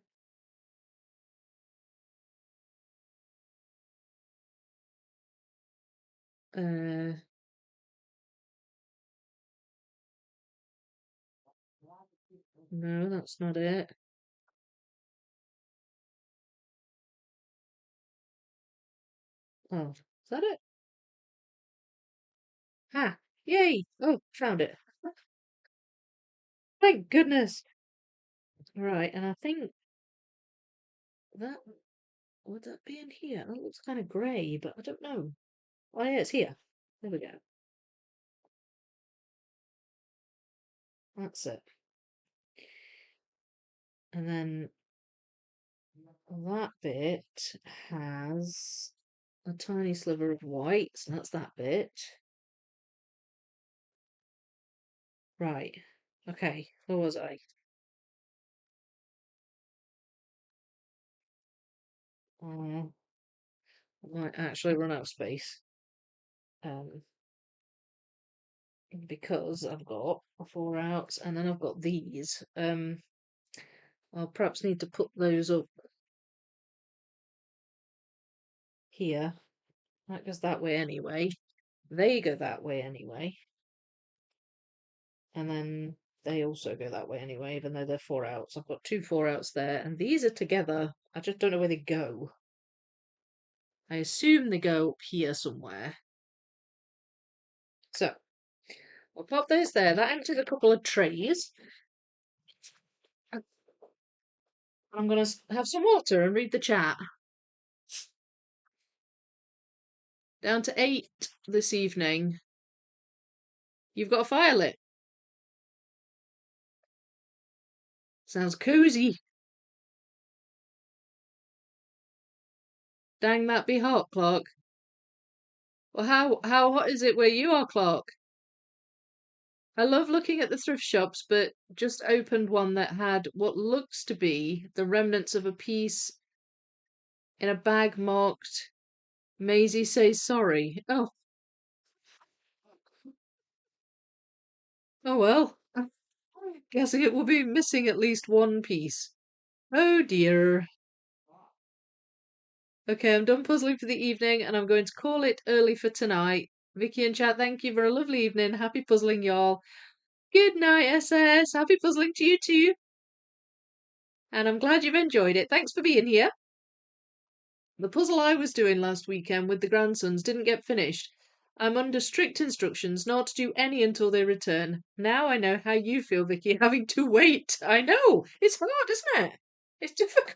Uh, no, that's not it. Oh, is that it? Ha! Yay! Oh, found it. Thank goodness. Right, and I think that would that be in here? That looks kind of grey, but I don't know. Oh yeah, it's here. There we go. That's it. And then that bit has a tiny sliver of white, so that's that bit. Right. Okay, where was I? I might actually run out of space. Um, because I've got 4 outs and then I've got these. I'll perhaps need to put those up here. That goes that way anyway. They go that way anyway. And then they also go that way anyway, even though they're 4 outs. I've got two 4 outs there, and these are together. I just don't know where they go. I assume they go up here somewhere. So, we'll pop those there. That empties a couple of trays. I'm going to have some water and read the chat. Down to 8 this evening. You've got a fire lit. Sounds cozy. Dang, that be hot, Clark. Well, how hot is it where you are, Clark? I love looking at the thrift shops, but just opened one that had what looks to be the remnants of a piece in a bag marked Maisie says sorry. Oh well. Guessing it will be missing at least one piece. Oh dear. Okay, I'm done puzzling for the evening and I'm going to call it early for tonight. Vicky and chat, thank you for a lovely evening. Happy puzzling, y'all. Good night, SS. Happy puzzling to you too. And I'm glad you've enjoyed it. Thanks for being here. The puzzle I was doing last weekend with the grandsons didn't get finished. I'm under strict instructions not to do any until they return. Now I know how you feel, Vicky, having to wait. I know. It's hard, isn't it? It's difficult.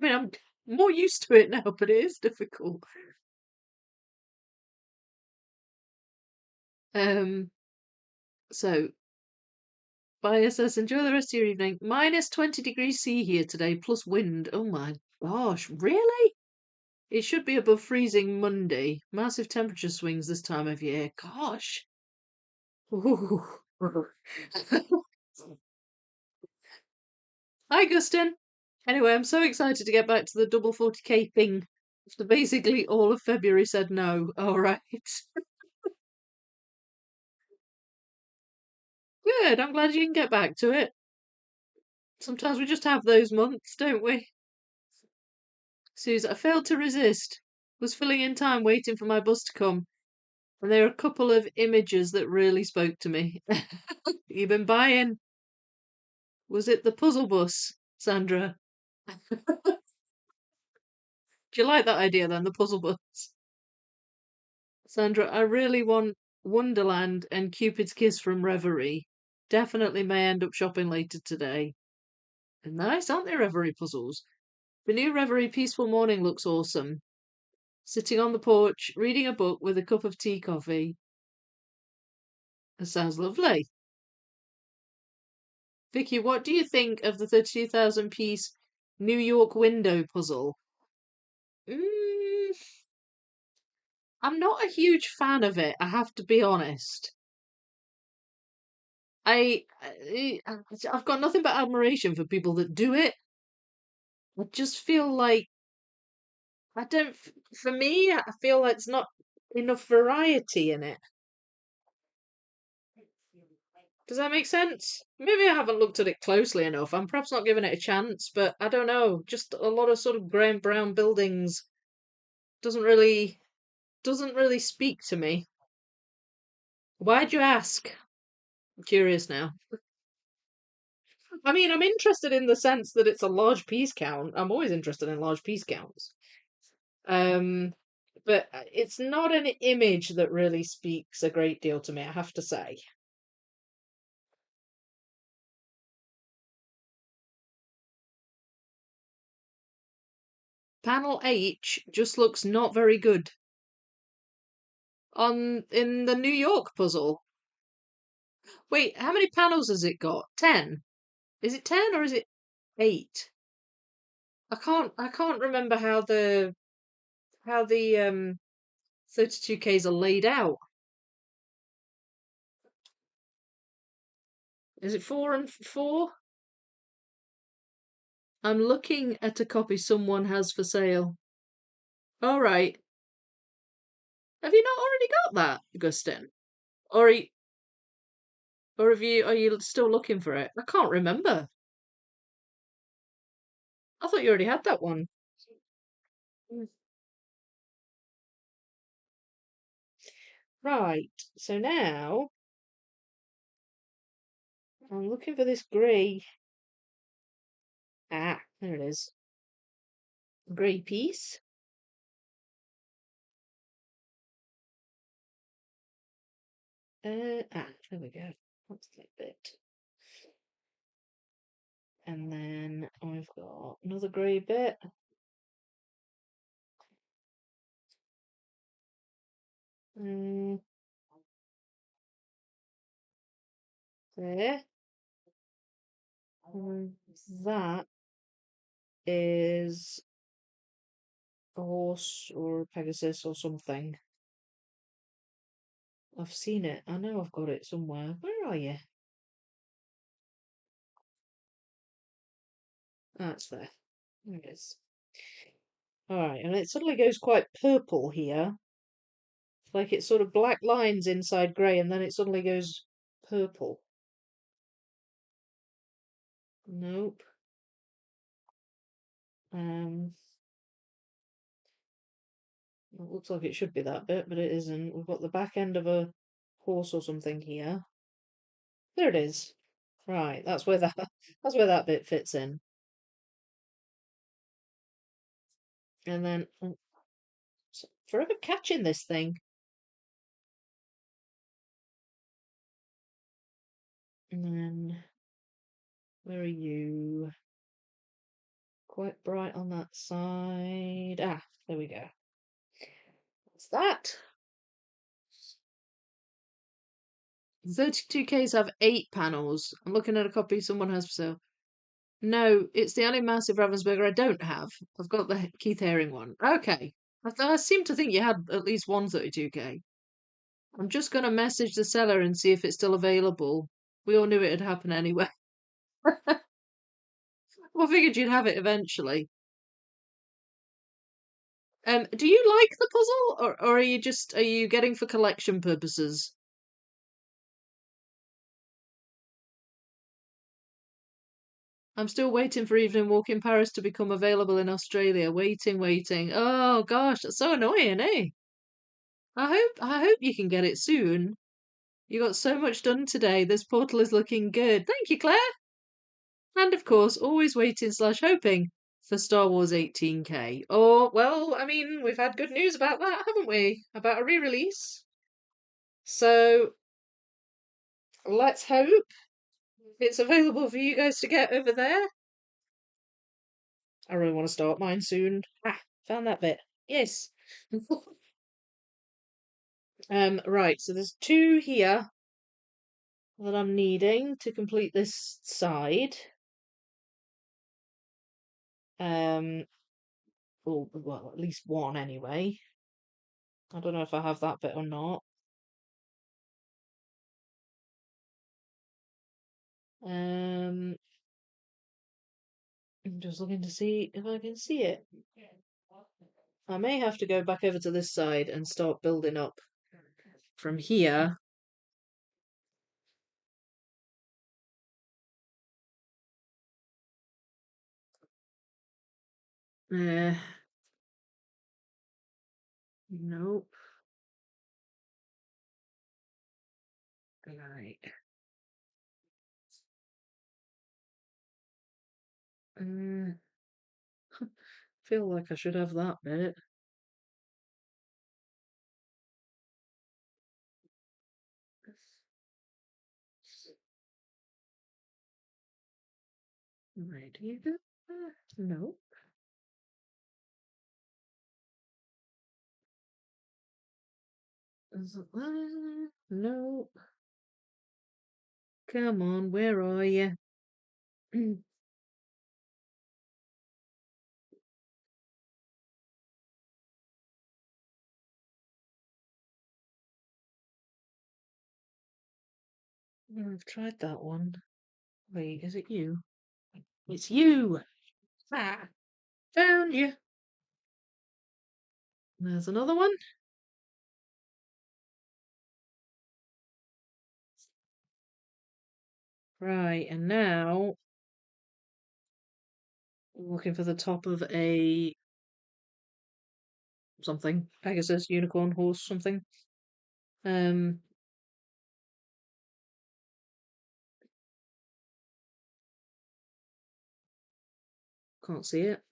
I mean, I'm more used to it now, but it is difficult. Um, so bye, SS. Enjoy the rest of your evening. Minus 20 degrees C here today, plus wind. Oh my gosh, really? It should be above freezing Monday. Massive temperature swings this time of year. Gosh. Ooh. Hi, Gustin. Anyway, I'm so excited to get back to the double 40k thing. After basically all of February said no. All right. Good. I'm glad you can get back to it. Sometimes we just have those months, don't we? Suze, I failed to resist. Was filling in time waiting for my bus to come. And there are a couple of images that really spoke to me. You've been buying. Was it the puzzle bus, Sandra? Do you like that idea then, the puzzle bus? Sandra, I really want Wonderland and Cupid's Kiss from Reverie. Definitely may end up shopping later today. Nice, aren't they, Reverie puzzles? The new Reverie Peaceful Morning looks awesome. Sitting on the porch, reading a book with a cup of tea coffee. That sounds lovely. Vicky, what do you think of the 32,000 piece New York window puzzle? Mm, I'm not a huge fan of it, I have to be honest. I've got nothing but admiration for people that do it. I just feel like I don't. For me, I feel like it's not enough variety in it. Does that make sense? Maybe I haven't looked at it closely enough. I'm perhaps not giving it a chance, but I don't know. Just a lot of sort of grey and brown buildings doesn't really speak to me. Why'd you ask? I'm curious now. I mean, I'm interested in the sense that it's a large piece count. I'm always interested in large piece counts. Um, but it's not an image that really speaks a great deal to me, I have to say. Panel H just looks not very good. In the New York puzzle. Wait, how many panels has it got? 10? Is it 10 or is it 8? I can't remember how the 32Ks are laid out. Is it 4 and 4? I'm looking at a copy someone has for sale. All right. Have you not already got that, Gustin? Or are you still looking for it? I can't remember. I thought you already had that one. Right, so now I'm looking for this grey. Ah, there it is. Grey piece. There we go. That's that bit. And then I've got another grey bit. Mm, there. That is a horse or a Pegasus or something. I've seen it. I know I've got it somewhere. Where are you? Ah, it's there. There it is. Alright, and it suddenly goes quite purple here. Like it's sort of black lines inside grey and then it suddenly goes purple. Nope. Um, it looks like it should be that bit, but it isn't. We've got the back end of a horse or something here. There it is. Right, that's where that that's where that bit fits in. And then forever catching this thing. And then where are you? Quite bright on that side. Ah, there we go. What's that? 32Ks have 8 panels. I'm looking at a copy someone has for sale. No, it's the only massive Ravensburger I don't have. I've got the Keith Haring one. Okay. I seem to think you had at least one 32K. I'm just going to message the seller and see if it's still available. We all knew it'd happen anyway. Well, figured you'd have it eventually. Do you like the puzzle, or are you getting for collection purposes? I'm still waiting for Evening Walk in Paris to become available in Australia. Waiting, waiting. Oh gosh, that's so annoying, eh? I hope you can get it soon. You got so much done today. This portal is looking good. Thank you, Claire. And of course, always waiting slash hoping for Star Wars 18K. Oh, well, I mean, we've had good news about that, haven't we? About a re-release. So let's hope it's available for you guys to get over there. I really want to start mine soon. Ah, found that bit. Yes. Right, so there's 2 here that I'm needing to complete this side. Um, well, at least 1 anyway. I don't know if I have that bit or not. Um, I'm just looking to see if I can see it. I may have to go back over to this side and start building up from here. Uh, nope. Right. Uh, feel like I should have that bit. Right, do you do? Nope. Nope. Come on, where are you? I've tried that one. Wait, is it you? It's you! Ah, found you. There's another one. Right, and now I'm looking for the top of a something. Pegasus, unicorn, horse, something. Um, can't see it.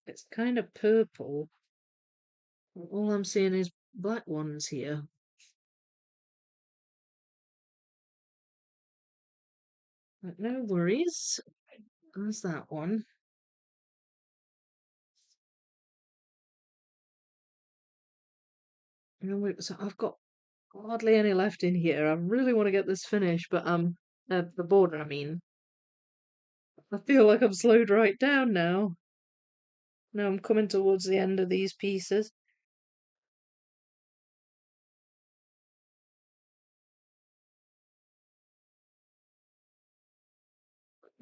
It's kind of purple. All I'm seeing is black ones here. But no worries. There's that one. So I've got hardly any left in here. I really want to get this finished, but the border, I mean. I feel like I'm slowed right down now. Now I'm coming towards the end of these pieces.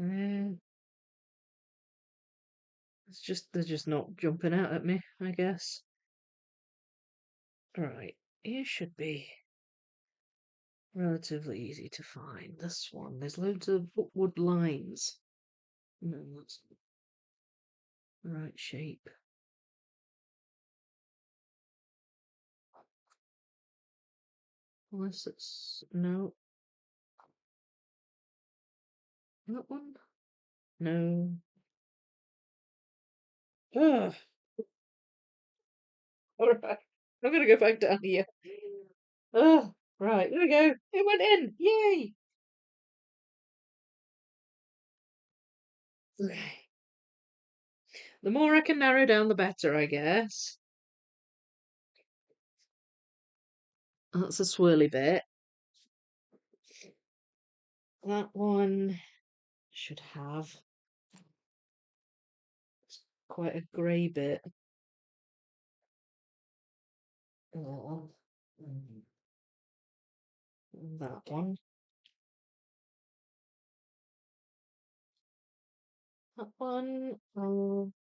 Uh, they're just not jumping out at me, I guess. Right, here should be relatively easy to find. This one, there's loads of wood lines. No, that's not the right shape. Unless it's no, that one. No. Ugh. All right, I'm gonna go back down here. Oh, right, there we go. It went in. Yay! Okay. The more I can narrow down, the better, I guess. That's a swirly bit. That one should have quite a grey bit. Oh, that one. That one.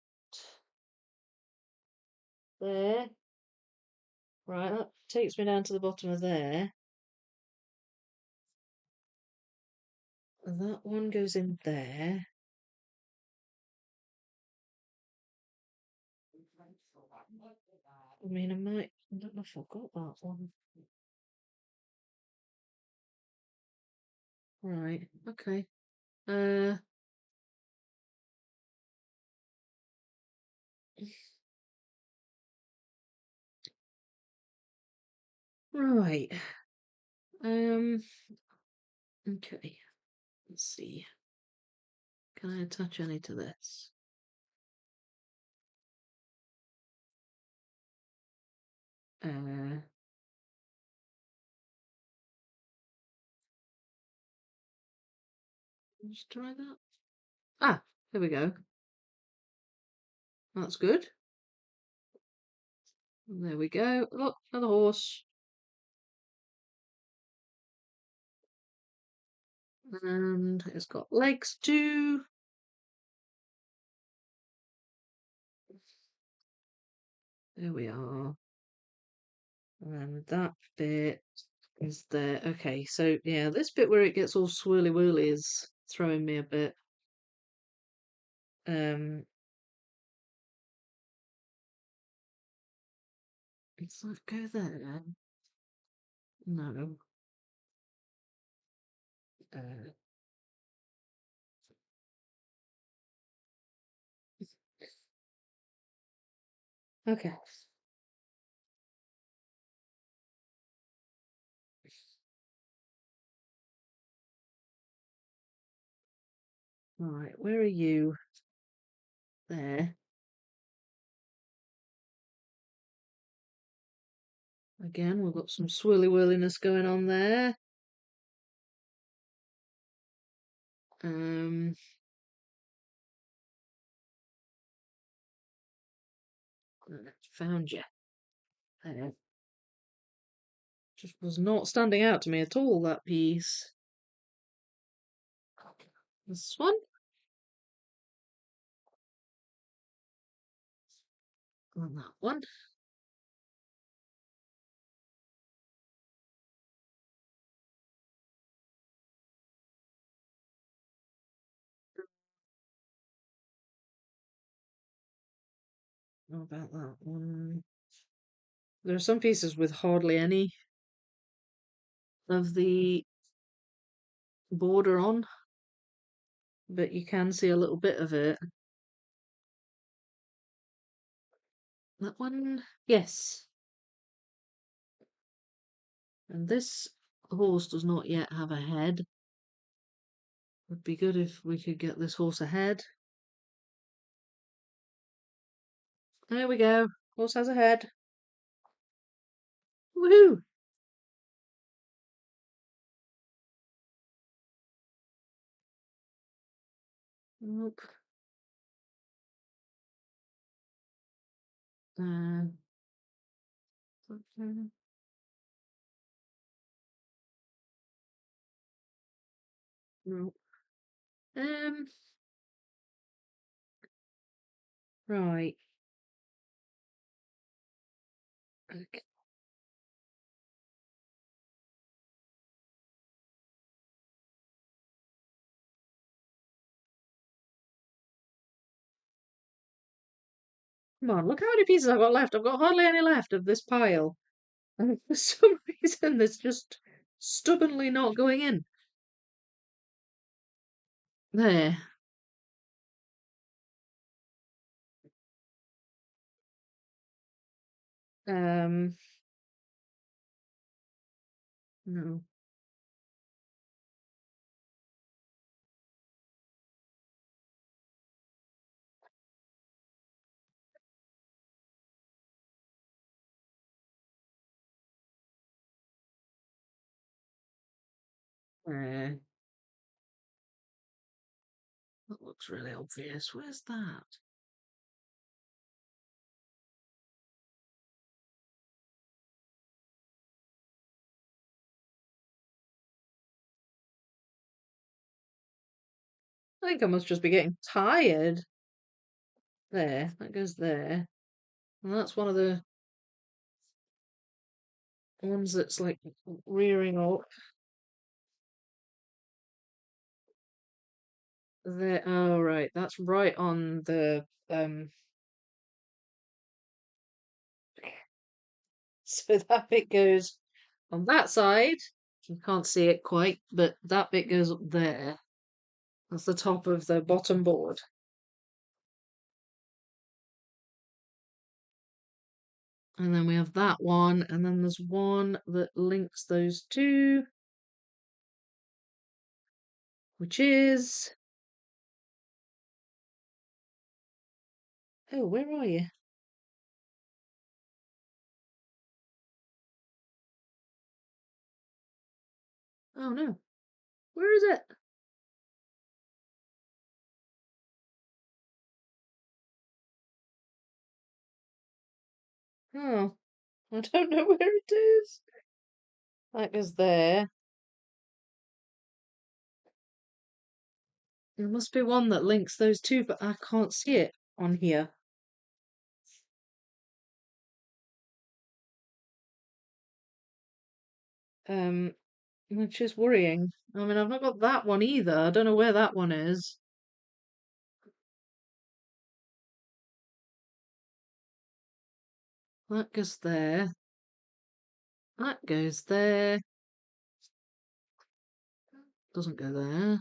There. Right, that takes me down to the bottom of there. And that one goes in there. I mean, I don't know if I've got that one. Right, okay. Uh, right. Um, okay. Let's see. Can I attach any to this? Uh, let's try that. Ah, there we go. That's good. There we go. Look, another horse. And it's got legs too. There we are. And that bit is there. Okay, so yeah, this bit where it gets all swirly whirly is throwing me a bit. Um, does that go there? No. Uh, okay. All right, where are you? There. Again, we've got some swirly whirliness going on there. Um, found you. There. Just was not standing out to me at all, that piece. This one. And that one. How about that one? There are some pieces with hardly any of the border on, but you can see a little bit of it. That one, yes. And this horse does not yet have a head. Would be good if we could get this horse a head. There we go. Horse has a head. Woohoo! Nope. Uh, okay. Nope. Um. Right. Okay. Come on, look how many pieces I've got left. I've got hardly any left of this pile. And for some reason, there's just stubbornly not going in. There. Um. No. There. That looks really obvious. Where's that? I think I must just be getting tired. There. That goes there. And that's one of the ones that's like rearing up. There. Oh, right. That's right on the so that bit goes on that side. You can't see it quite, but that bit goes up there. That's the top of the bottom board. And then we have that one, and then there's one that links those two, which is. Oh, where are you? Oh no. Where is it? Oh, I don't know where it is. That goes there. There must be one that links those two, but I can't see it on here. Um, which is worrying. I mean, I've not got that one either. I don't know where that one is. That goes there. That goes there. Doesn't go there.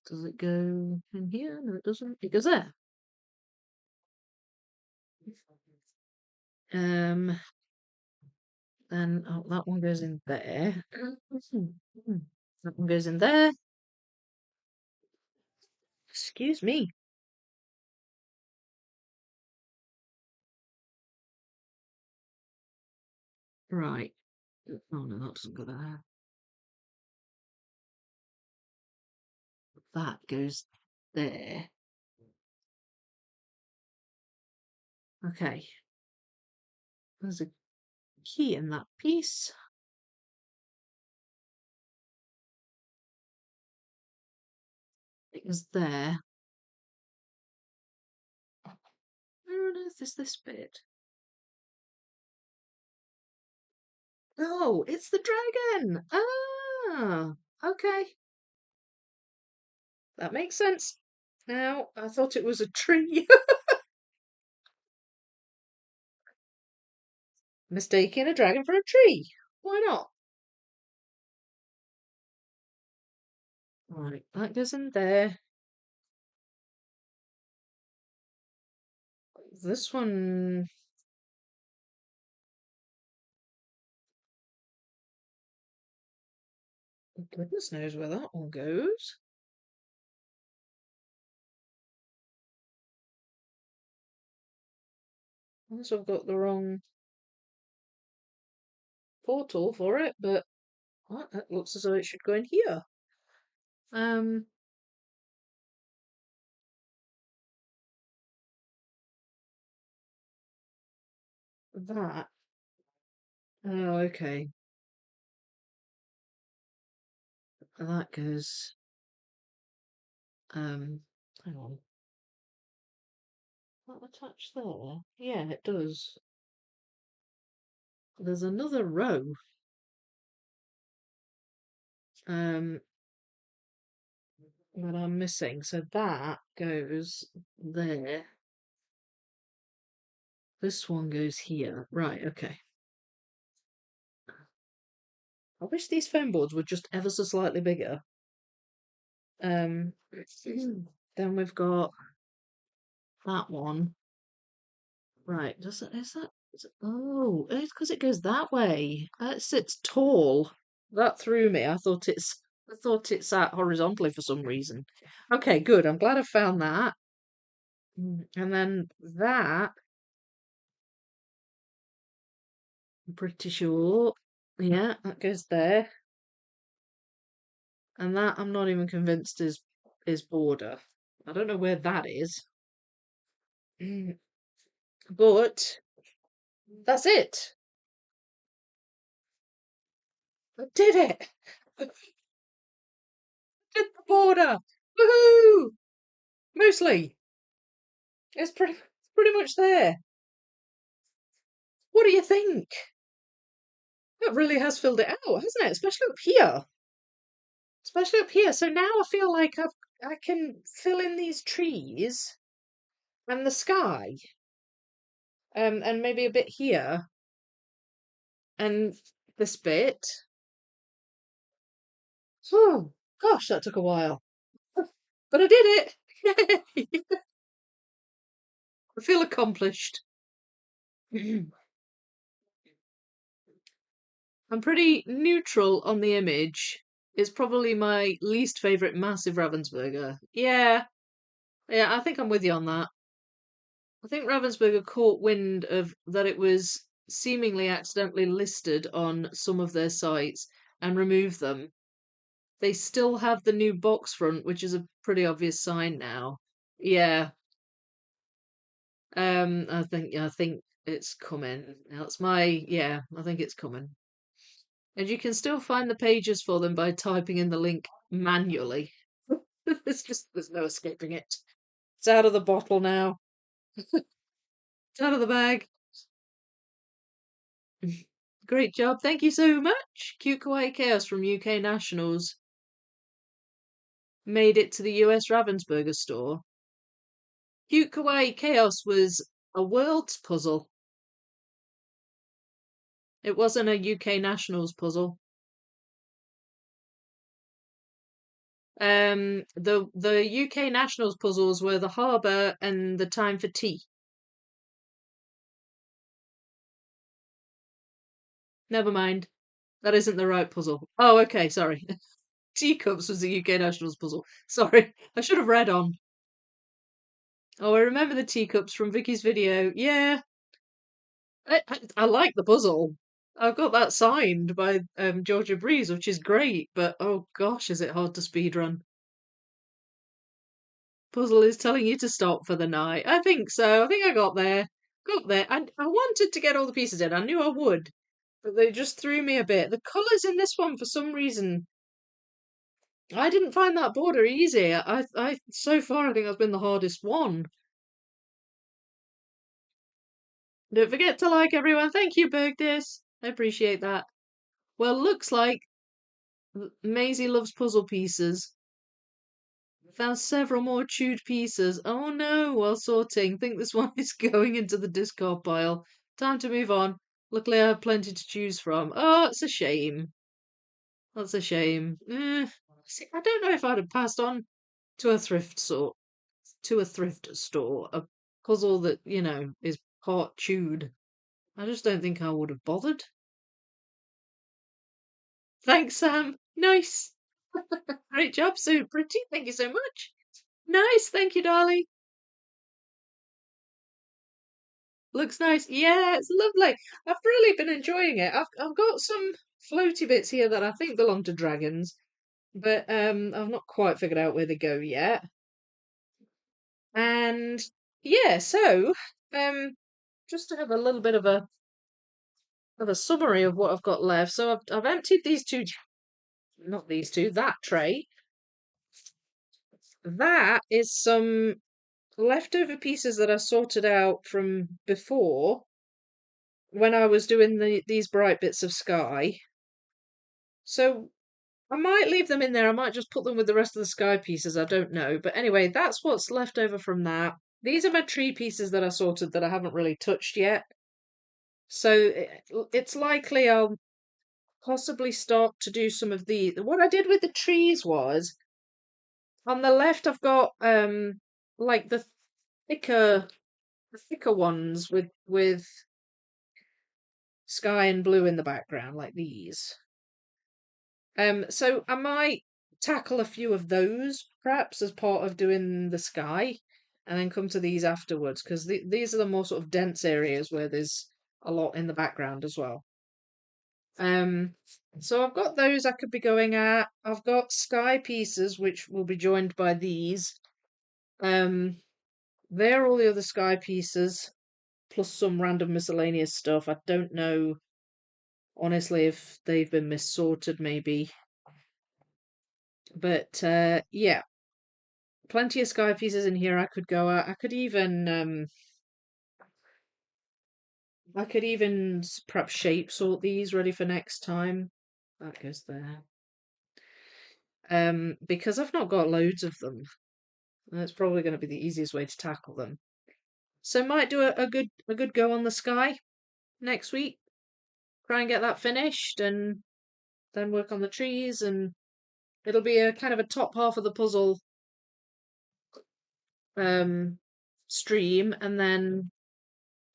Does it go in here? No, it doesn't. It goes there. Um, then oh, that one goes in there. That one goes in there. Excuse me. Right. Oh no, that doesn't go there. That goes there. Okay. There's a key in that piece. It was there. Where on earth is this bit? Oh, it's the dragon. Ah, okay. That makes sense. Now, I thought it was a tree. Mistaking a dragon for a tree. Why not? Right, that goes in there. This one, goodness knows where that one goes. Unless I've got the wrong portal for it, but what? That looks as though it should go in here. Um, that. Oh, okay. That goes. Um, hang on. That attached there? Yeah, it does. There's another row. Um, that I'm missing. So that goes there. This one goes here. Right, okay. I wish these foam boards were just ever so slightly bigger. Um, then we've got that one. Right, does it, oh, it's because it goes that way. It sits tall. That threw me. I thought it sat horizontally for some reason. Okay, good. I'm glad I found that. And then that, I'm pretty sure. Yeah, that goes there. And that I'm not even convinced is border. I don't know where that is. But that's it. I did it. I did the border. Woohoo! Mostly. It's pretty much there. What do you think? That really has filled it out, hasn't it? Especially up here. Especially up here. So now I feel like I can fill in these trees and the sky. And maybe a bit here and this bit. Oh gosh, that took a while. But I did it. Yay! I feel accomplished. I'm pretty neutral on the image. It's probably my least favourite massive Ravensburger. Yeah, I think I'm with you on that. I think Ravensburger caught wind of that it was seemingly accidentally listed on some of their sites and removed them. They still have the new box front, which is a pretty obvious sign now. Yeah, I think it's coming. That's my yeah, I think it's coming. And you can still find the pages for them by typing in the link manually. There's no escaping it. It's out of the bottle now. It's out of the bag. Great job. Thank you so much. Cute Kawaii Chaos from UK Nationals made it to the US Ravensburger store. Cute Kawaii Chaos was a world's puzzle. It wasn't a UK Nationals puzzle. The UK Nationals puzzles were the harbour and the time for tea. Never mind. That isn't the right puzzle. Oh, okay, sorry. Teacups was the UK Nationals puzzle. Sorry, I should have read on. Oh, I remember the teacups from Vicky's video. Yeah, I like the puzzle. I've got that signed by Georgia Breeze, which is great, but oh gosh, is it hard to speedrun. Puzzle is telling you to stop for the night. I think so. I think I got there. Got there. I wanted to get all the pieces in. I knew I would, but they just threw me a bit. The colours in this one, for some reason, I didn't find that border easy. So far, I think that's been the hardest one. Don't forget to like everyone. Thank you, Bergdis. I appreciate that. Well, looks like Maisie loves puzzle pieces. Found several more chewed pieces. Oh no, while sorting. Think this one is going into the discard pile. Time to move on. Luckily, I have plenty to choose from. Oh, it's a shame. That's a shame. See, I don't know if I'd have passed on to a thrift store, a puzzle that, is part chewed. I just don't think I would have bothered. Thanks, Sam. Nice. Great job, so pretty. Thank you so much. Nice. Thank you, darling. Looks nice. Yeah, it's lovely. I've really been enjoying it. I've got some floaty bits here that I think belong to dragons, but I've not quite figured out where they go yet. And yeah, so just to have a little bit of a summary of what I've got left. So I've emptied these two, not these two, that tray. That is some leftover pieces that I sorted out from before when I was doing these bright bits of sky. So I might leave them in there. I might just put them with the rest of the sky pieces. I don't know. But anyway, that's what's left over from that. These are my tree pieces that I sorted that I haven't really touched yet. So it's likely I'll possibly start to do some of these. What I did with the trees was on the left I've got like thicker the thicker ones with sky and blue in the background like these. So I might tackle a few of those perhaps as part of doing the sky, and then come to these afterwards because these are the more sort of dense areas where there's a lot in the background as well. Um, so I've got those I could be going at. I've got sky pieces which will be joined by these. Um, they're all the other sky pieces plus some random miscellaneous stuff. I don't know honestly if they've been missorted maybe. But yeah, plenty of sky pieces in here I could go at. I could even perhaps shape sort these ready for next time. That goes there. Because I've not got loads of them. That's probably going to be the easiest way to tackle them. So might do a good go on the sky next week. Try and get that finished and then work on the trees, and it'll be a kind of a top half of the puzzle stream, and then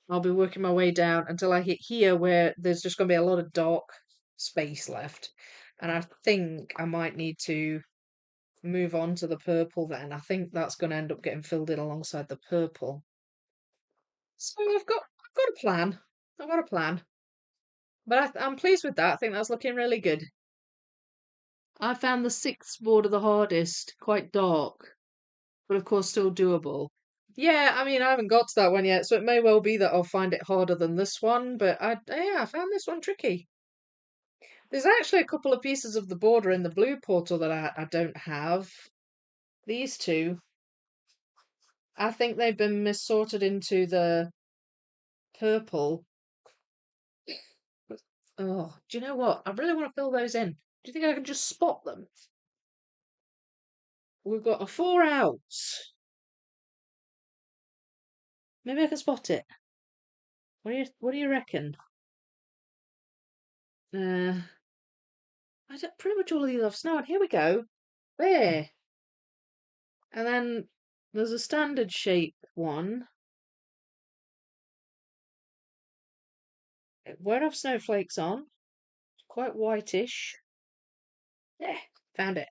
I'll be working my way down until I hit here where there's just going to be a lot of dark space left. And I think I might need to move on to the purple then. I think that's going to end up getting filled in alongside the purple. So I've got a plan. I've got a plan. But I'm pleased with that. I think that's looking really good. I found the sixth border the hardest, quite dark, but of course still doable. Yeah, I mean, I haven't got to that one yet, so it may well be that I'll find it harder than this one, but I found this one tricky. There's actually a couple of pieces of the border in the blue portal that I don't have. These two, I think they've been missorted into the purple. Oh, do you know what? I really want to fill those in. Do you think I can just spot them? We've got a 4 out. Maybe I can spot it. What do you reckon? Uh, pretty much all of these I've snowed. Here we go. There. And then there's a standard shape one. It won't have snowflakes on. It's quite whitish. Yeah, found it.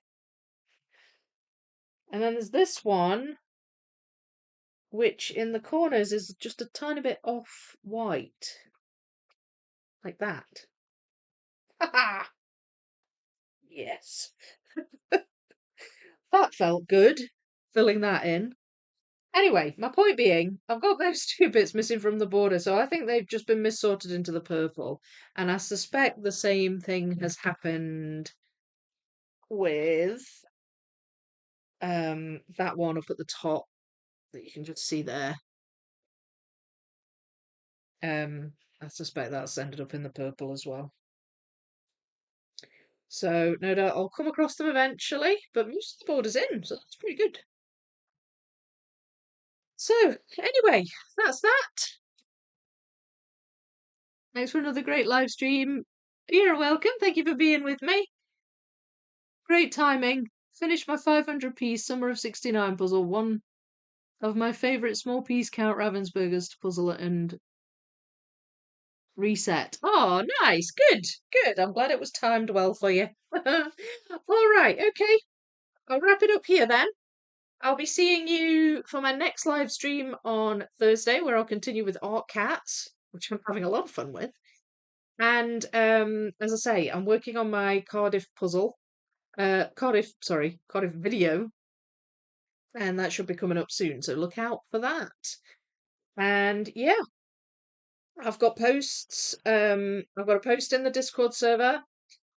And then there's this one, which in the corners is just a tiny bit off white. Like that. Ha! Yes. That felt good, filling that in. Anyway, my point being, I've got those two bits missing from the border, so I think they've just been missorted into the purple. And I suspect the same thing has happened with that one up at the top that you can just see there. I suspect that's ended up in the purple as well. So no doubt I'll come across them eventually, but most of the border's in, so that's pretty good. So anyway, that's that. Thanks for another great live stream. You're welcome. Thank you for being with me. Great timing. Finished my 500-piece Summer of '69 puzzle, one of my favourite small piece count Ravensburgers to puzzle and reset. Oh, nice. Good. Good. I'm glad it was timed well for you. All right. Okay. I'll wrap it up here then. I'll be seeing you for my next live stream on Thursday, where I'll continue with Art Cats, which I'm having a lot of fun with. And as I say, I'm working on my Cardiff puzzle. Cardiff video, and that should be coming up soon. So look out for that. And yeah, I've got posts. I've got a post in the Discord server.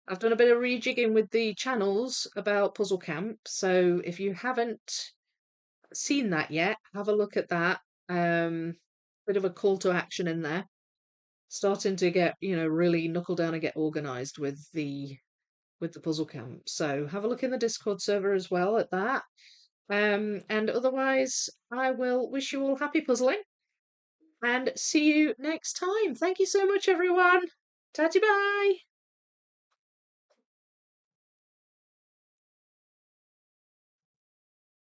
I've done a bit of rejigging with the channels about Puzzle Camp. So if you haven't seen that yet, have a look at that. Bit of a call to action in there. Starting to get, really knuckle down and get organized with the puzzle camp. So have a look in the Discord server as well at that. And otherwise, I will wish you all happy puzzling and see you next time. Thank you so much, everyone. Tatty bye.